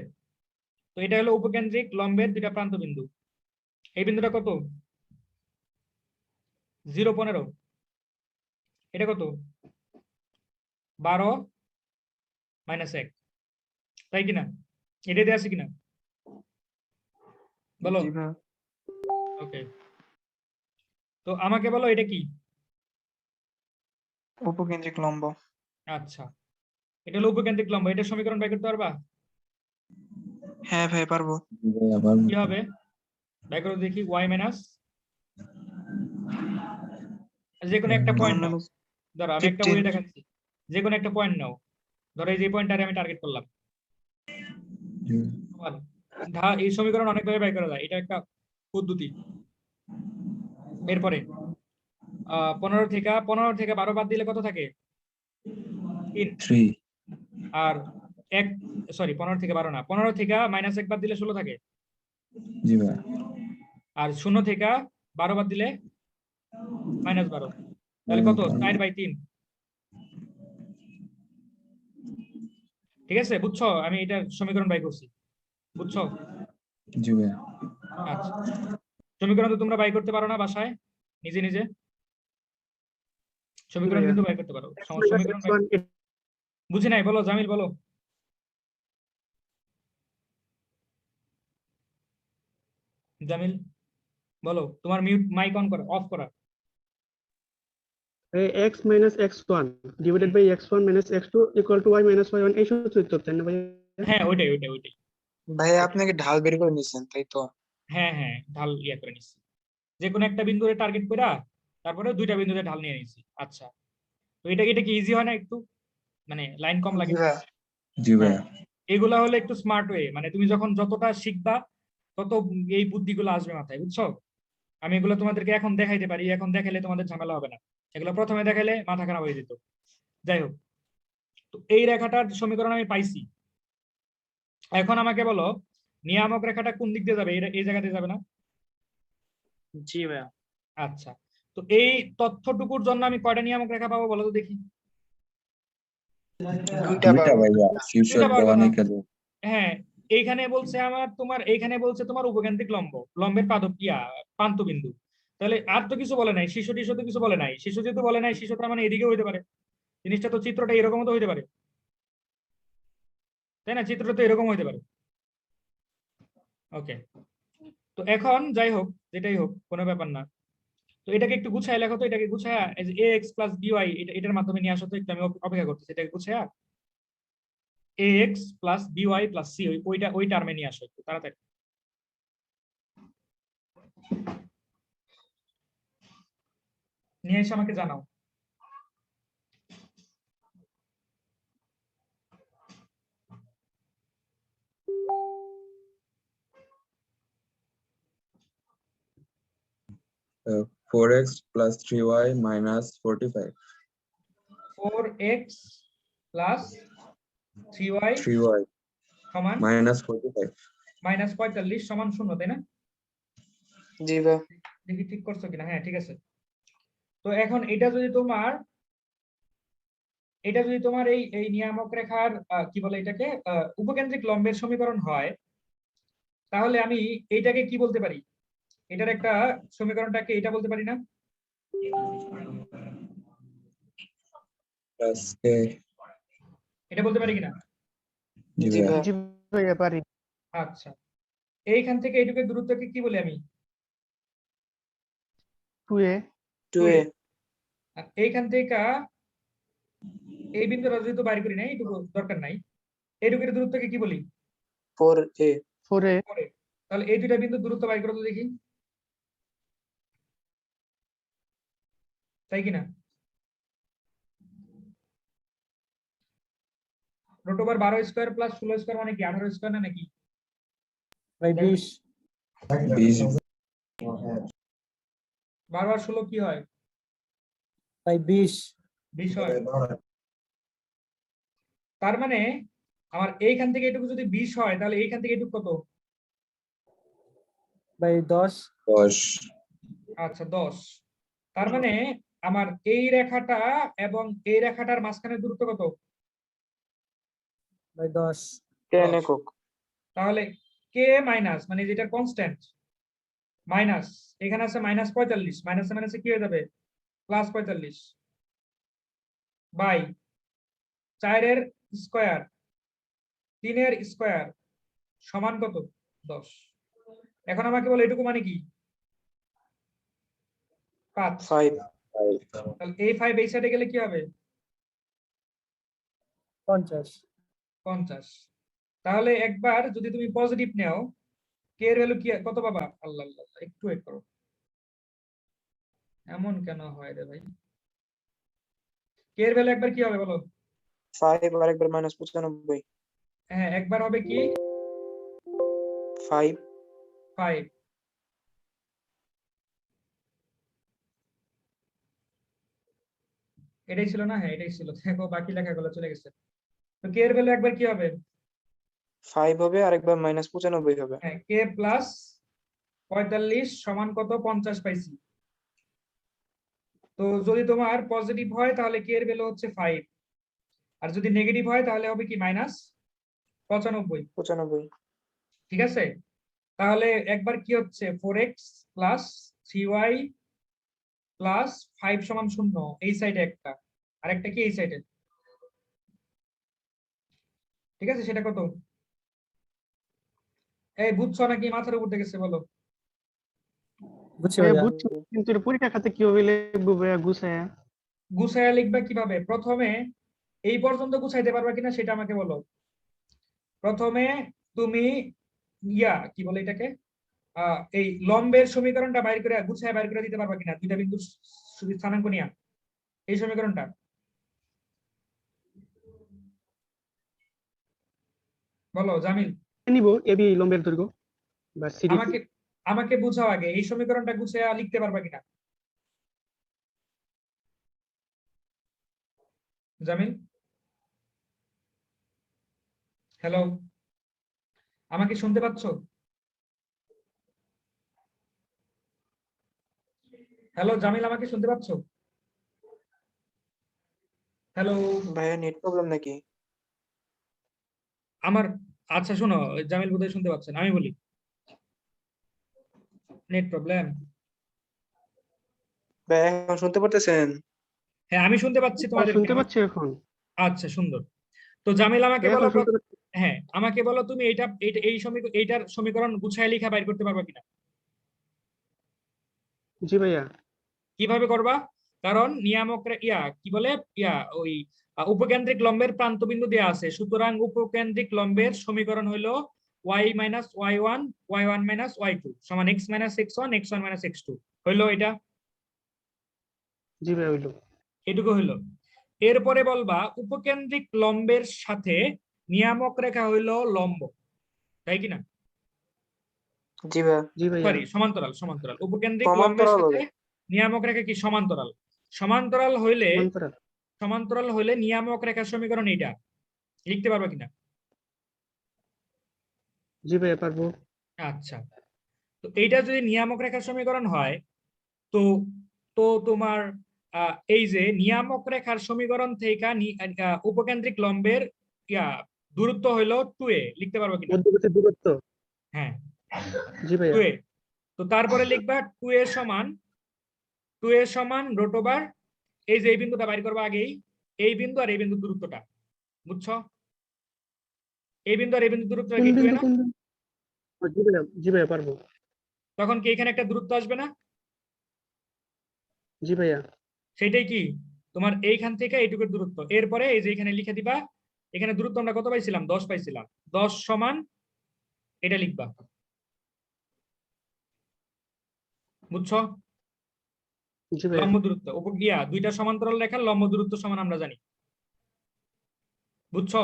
তো এটা হলো উপকেন্দ্রিক লম্বের দুইটা প্রান্ত বিন্দু। এই বিন্দুটা কত? 0.15। এটা কত? 12 - 1, তাই কিনা? এটা দিয়ে আছে কিনা বলো? জি ভাইয়া। ওকে, তো আমাকে বলো এটা কি? উপকেন্দ্রিক লম্ব। আচ্ছা, এটা হলো উপকেন্দ্রিক লম্ব, এটার সমীকরণ বের করতে পারবা? হ্যাঁ ভাই পারবো। জি ভাইয়া পারবো। কি হবে বের করে দেখি? y মাইনাস যে কোনো একটা পয়েন্ট নাও, ধরো আমি একটা 15। ওয়ে দেখাচ্ছি, যে কোনো একটা পয়েন্ট নাও, ধরো এই যে পয়েন্টটারে আমি টার্গেট করলাম। জি এই সমীকরণ অনেকভাবে বের করা যায়, এটা একটা পদ্ধতি। এরপরে 15 থেকে 12 বাদ দিলে কত থাকে? 3। 3। আর 1, সরি 15 থেকে 12 না, 15 থেকে -1 বাদ দিলে 16 থাকে। জি ভাইয়া। আর 0 থেকে 12 বাদ দিলে -12, তাহলে কত? 4/3। ঠিক আছে, বুঝছো? আমি এটার সমীকরণ বাই করছি, বুঝছো? জি ভাইয়া। আচ্ছা, সমীকরণ তো তোমরা বাই করতে পারো না বাসায় নিজে নিজে? সমীকরণ কিন্তু বাই করতে পারো, সমীকরণ বুঝি নাই, বলো জামিল, বলো। জামিল বলো, তোমার মিউট মাইক অন করা, অফ করা। x minus x1 divided by x1 minus x2 equal to y minus y1 এই সূত্র তো তাই না ভাইয়া? হ্যাঁ, ওইটাই ওইটাই ওইটাই। ভাই আপনাকে ঢাল বের করে নিছেন তাই তো? হ্যাঁ হ্যাঁ, ঢাল ইয়া করে নিচ্ছি, যে কোনো একটা বিন্দুরে টার্গেট করে তারপরে দুইটা বিন্দুতে ঢাল নিয়ে নিচ্ছি। আচ্ছা, তো এটা কি ইজি হয় না একটু, মানে লাইন কম জি লাগে? ভাইয়া। জি ভাইয়া। এগুলা হলো একটু স্মার্ট ওয়ে, মানে তুমি যখন যতটা শিখবা তত এই বুদ্ধিগুলো আসবে মাথায়, বুঝছো? আমি এগুলো তোমাদেরকে এখন দেখাইতে পারি, এখন দেখাইলে তোমাদের ঝামেলা হবে না, এগুলো প্রথমে দেখাইলে মাথা খারাপ হয়ে যেত। যাই হোক, তো এই রেখাটার সমীকরণ আমি পাইছি। এখন আমাকে বলো নিয়ামক রেখাটা কোন দিক দিয়ে যাবে? এই জায়গাতে যাবে না? জি ভাইয়া। আচ্ছা, তো এই তথ্যটুকুর জন্য আমি কয়টা নিয়ামক রেখা পাবো বলো তো দেখি? দুইটা দুইটা পাবো। ভাইয়া, শীর্ষ দুইটা পাওয়ার দেওয়া কথা। নেই কাজে। হ্যাঁ, এইখানে বলছে এইখানে বলছে তোমার উপকেন্দ্রিক লম্বের প্রান্তবিন্দু, তাহলে আর তো কিছু বলে নাই, শিশু টিশু তো কিছু বলে নাই, শিশু যেহেতু বলে নাই, শিশুটা মানে এদিকে হইতে পারে, জিনিসটা তো চিত্রটা এরকমও তো হইতে পারে, তাই না? চিত্রটা তো এরকম হইতে পারে। ওকে, তো এখন যাই হোক, যেটাই হোক কোনো ব্যাপার না। তো এটাকে একটু গুছায় লেখো তো, এটাকে গুছায় ax প্লাস by এটার মাধ্যমে নিয়ে আসো তো, একটু আমি অপেক্ষা করতেছি। এটাকে গুছায় ax plus by plus c ওই টার্মে নিয়ে আসো একটু তাড়াতাড়ি। নিয়ে এসে আমাকে জানাও। 4x plus 3y minus 45. 4x plus 3y 3y সমান minus 45. মাইনাস 45 সমান 0, তাই না? জি ভাইয়া দেখি ঠিক করছো কিনা। হ্যাঁ ঠিক আছে। তো এখন এটা যদি তোমার এই এই নিয়ামক রেখার কি বলে এটাকে উপকেন্দ্রিক লম্বের সমীকরণ হয়, তাহলে আমি এইটাকে কি বলতে পারি? এটার একটা সমীকরণটাকে এটা বলতে পারি না? Plus a. এটা বলতে পারি কিনা? জি জি ভাইয়া। ভাইয়া জি ভাইয়া পারি। আচ্ছা, এইখান থেকে এইটুকু দূরত্বকে কি বলি আমি? 2a 2a আর এইখান থেকে এই বিন্দুটা যদি তো বাইর করি না, এইটুকু দরকার নাই, এইটুকুর দূরত্বকে কি বলি? 4a 4a পরে। তাহলে এই দুইটা বিন্দু দূরত্ব বাইর করো তো দেখি, তাই কিনা? Root over 12 square plus 16 square মানে কি 18 স্কয়ার না নাকি? ভাই 20 20. 12 আর 16 কি হয়? ভাই 20 20 হয়। তার মানে আমার এইখান থেকে এটুকু যদি 20 হয়, তাহলে এইখান থেকে এটুকু কত? ভাই 10 10. আচ্ছা 10। তার মানে আমার এই রেখাটা এবং এই রেখাটার মাঝখানে দূরত্ব কত? ভাই 10 10 10। একক তাহলে কে মাইনাস মানে যেটা কনস্ট্যান্ট মাইনাস, এখানে আছে মাইনাস 45, মাইনাসে মাইনাসে কি হয়ে যাবে? প্লাস 45 বাই 4 এর স্কয়ার 3 এর স্কয়ার সমান কত? 10। এখন আমাকে বলে এটুকু মানে কি? 5। 5 তাহলে এই 5 এই সাইডে গেলে কি হবে? 50 50। তাহলে একবার যদি তুমি পজিটিভ নাও, কে এর ভ্যালু কি কত পাবা? আল্লাহ আল্লাহ, একটু ওয়েট করো। এমন কেন হয় রে ভাই? কে এর ভ্যালু একবার কি হবে বলো? 5 আর একবার -95 হ্যাঁ, একবার হবে কি? 5 5। এটাই ছিল না? হ্যাঁ এটাই ছিল। দেখো বাকি লেখাগুলো চলে গেছে। তো কে এর ভ্যালু একবার কি হবে? 5 হবে আর একবার -95 হবে হ্যাঁ, কে প্লাস 45 সমান কত? 50 পাইছি। তো যদি তোমার পজিটিভ হয় তাহলে কে এর ভ্যালু হচ্ছে 5, আর যদি নেগেটিভ হয় তাহলে হবে কি -95। 95 ঠিক আছে? তাহলে একবার কি হচ্ছে 4x প্লাস 3y প্লাস 5 সমান 0, এই সাইডে একটা, আর একটা কি এই সাইডে। ঠিক আছে? সেটা কত? এই বুঝছো নাকি মাথার উপর থেকে গেছে বলো? বুঝছি ভাইয়া ভাইয়া বুঝছি, কিন্তু এটা পরীক্ষা খাতে কিভাবে লিখবো ভাইয়া গুছায়া? গুছাইয়া লিখবা কিভাবে? প্রথমে এই পর্যন্ত গুছাইতে পারবা কিনা সেটা আমাকে বলো। প্রথমে তুমি কি বলে এটাকে এই লম্বের সমীকরণটা বাইর করে গুছায় বাইর করে দিতে পারবা কিনা, দুইটা বিন্দুর স্থানাঙ্ক নিয়া এই সমীকরণটা। বলো জামিল। নিব এবি লম্বের দৈর্ঘ্য বা সিডি। আমাকে আমাকে বুঝাও আগে, এই সমীকরণটা গুছাইয়া লিখতে পারবা কিনা জামিল? হ্যালো, আমাকে শুনতে পাচ্ছ? হ্যালো জামিল, আমাকে শুনতে পাচ্ছ? হ্যালো ভাইয়া নেট প্রবলেম নাকি? আমার, আচ্ছা শোনো, জামিল বোধহয় শুনতে পাচ্ছেন, আমি বলি নেট প্রবলেম। ভাইয়া এখন শুনতে পারতেছেন? হ্যাঁ আমি শুনতে পাচ্ছি তোমাদের। শুনতে পাচ্ছি এখন। আচ্ছা সুন্দর। তো জামিল আমাকে ভাইয়া বলো এখন শুনতে পাচ্ছি। হ্যাঁ আমাকে বলো তুমি এইটার সমীকরণ গুছায় লেখা বাইর করতে পারবা কিনা? জি ভাইয়া। কিভাবে করবা? কারণ নিয়ামক কি বলে ওই উপকেন্দ্রিক লম্বের প্রান্তবিন্দু দেয়া আছে, সুতরাং উপকেন্দ্রিক লম্বের সমীকরণ হলো y minus y1 y1 minus y2 সমান x minus x1 x1 minus x2। হইলো এটা? জি ভাইয়া হইলো। এটুকু হইলো। এরপরে বলবা উপকেন্দ্রিক লম্বের সাথে নিয়ামক রেখা হইলো লম্ব, তাই কিনা? জি ভাইয়া জি ভাইয়া। সরি সমান্তরাল, উপকেন্দ্রিক লম্বের সমান্তরাল সাথে হবে নিয়ামক রেখা কি সমান্তরাল, সমান্তরাল হইলে সমান্তরাল। সমান্তরাল হইলে নিয়ামক রেখার সমীকরণ এইটা লিখতে পারবে কিনা? জি ভাইয়া পারবো। আচ্ছা, তো এইটা যদি নিয়ামক রেখার সমীকরণ হয় তো তো তোমার এই যে নিয়ামক রেখার সমীকরণ থেকে উপকেন্দ্রিক লম্বের দূরত্ব হইলো 2a, লিখতে পারবো কিনা? মধ্যবর্তী দূরত্ব। হ্যাঁ জি ভাইয়া। 2a, তো তারপরে লিখবা 2a সমান রুট ওভার এই যে এই বিন্দুটা বাইর করবা আগেই, এই বিন্দু আর এই বিন্দুর দূরত্বটা, বুঝছো? এই বিন্দু আর এই বিন্দুর দূরত্ব কোন কি 2a বিন্দু না? কোন বিন্দু? জি ভাইয়া পারবো। তখন কি এখানে একটা দূরত্ব আসবে না? জি ভাইয়া। সেটাই কি তোমার এইখান থেকে এইটুকুর দূরত্ব, এরপরে এই যে এখানে লিখে দিবা, এখানে দূরত্ব আমরা কত পাইছিলাম? 10 পাইছিলাম, 10 সমান এটা লিখবা, বুঝছো? জি ভাইয়া। লম্ব দূরত্ব দুইটা সমান্তরাল রেখার লম্ব দূরত্ব সমান আমরা জানি, বুঝছো?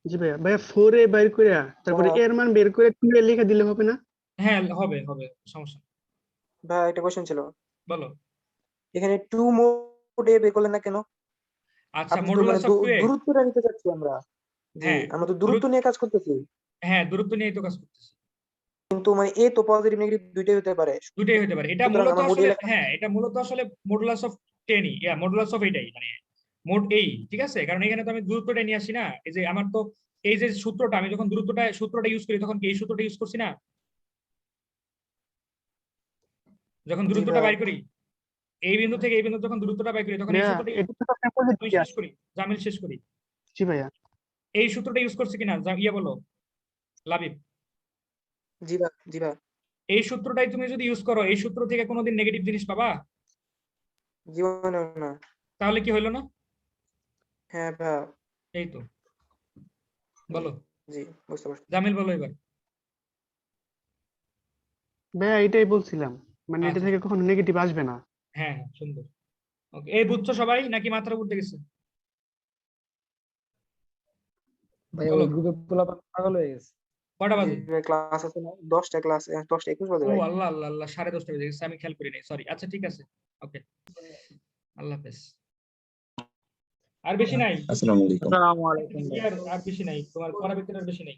জি ভাইয়া। ভাইয়া 4a বের করে তারপরে এর মান বের করে 2a লিখে দিলে হবে না? হ্যাঁ হবে হবে, সমস্যা নেই। ভাই একটা কোশ্চেন ছিল, বলো। এখানে 2 মোড এ বের করলেন না কেন? আচ্ছা, আপনি তো মডুলাস অফ 2a, দূরত্বটা নিতে চাচ্ছি আমরা। জি, হ্যাঁ আমরা তো দূরত্ব নিয়ে কাজ করতেছি, হ্যাঁ দূরত্ব নিয়েই তো কাজ করতেছি, কিন্তু মানে এ তো পজিটিভ নেগেটিভ দুইটাই হতে পারে। দুটোই হতে পারে। এটা সুতরাং মূলত আমার আসলে মডেল হ্যাঁ এটা মূলত আসলে মডুলাস অফ 10ই, মডুলাস অফ এইটাই, মানে মোড এই, ঠিক আছে? কারণ এখানে তো আমি দূরত্বটা নিয়ে আসি না, এই যে আমার তো এই যে সূত্রটা, আমি যখন সূত্রটা ইউজ করি তখন কি এই সূত্রটা ইউজ করছি না? যখন জি দূরত্বটা ভাই। বাইর করি এই বিন্দু থেকে এই বিন্দু, যখন দূরত্বটা বাইর করি তখন এই ভাইয়া সূত্রটা এটা তো আপনি বলে আমি দিয়ে শেষ করি, জামিল শেষ করি, জি ভাইয়া। এই সূত্রটা ইউজ করছি কিনা বলো লাবিব? জি ভাই, জি ভাই। এই সূত্রটাই তুমি যদি ইউজ করো, এই সূত্র থেকে কোনোদিন নেগেটিভ জিনিস পাবা? জীবনে না। তাহলে কি হইলো না? হ্যাঁ ভাই। এই তো, বলো জি, বুঝতে পারছি। জামিল, বলো এবার। ভাইয়া এটাই বলছিলাম, মানে এটা আচ্ছা, থেকে কখনো নেগেটিভ আসবে না। হ্যাঁ হ্যাঁ, সুন্দর। ওকে, এই বুঝছো সবাই নাকি মাথার উপর গেছে? ভাই বলো ওই গ্রুপে পোলাপান পাগল হয়ে গেছে। কটা জি বাজে? ভাই, ক্লাস আছে না, 10টা ক্লাস, 10টা 21 বাজে ও ভাই। আল্লাহ আল্লাহ আল্লাহ, 10:30 বেজে গেছে, আমি খেয়াল করি নাই, সরি। আচ্ছা ঠিক আছে, ওকে, আল্লাহ হাফেজ। আর বেশি নাই, Assalamu alaikum. আসসালামু আলাইকুম। আর বেশি নাই, তোমার পড়া ভিতরে আর বেশি নাই।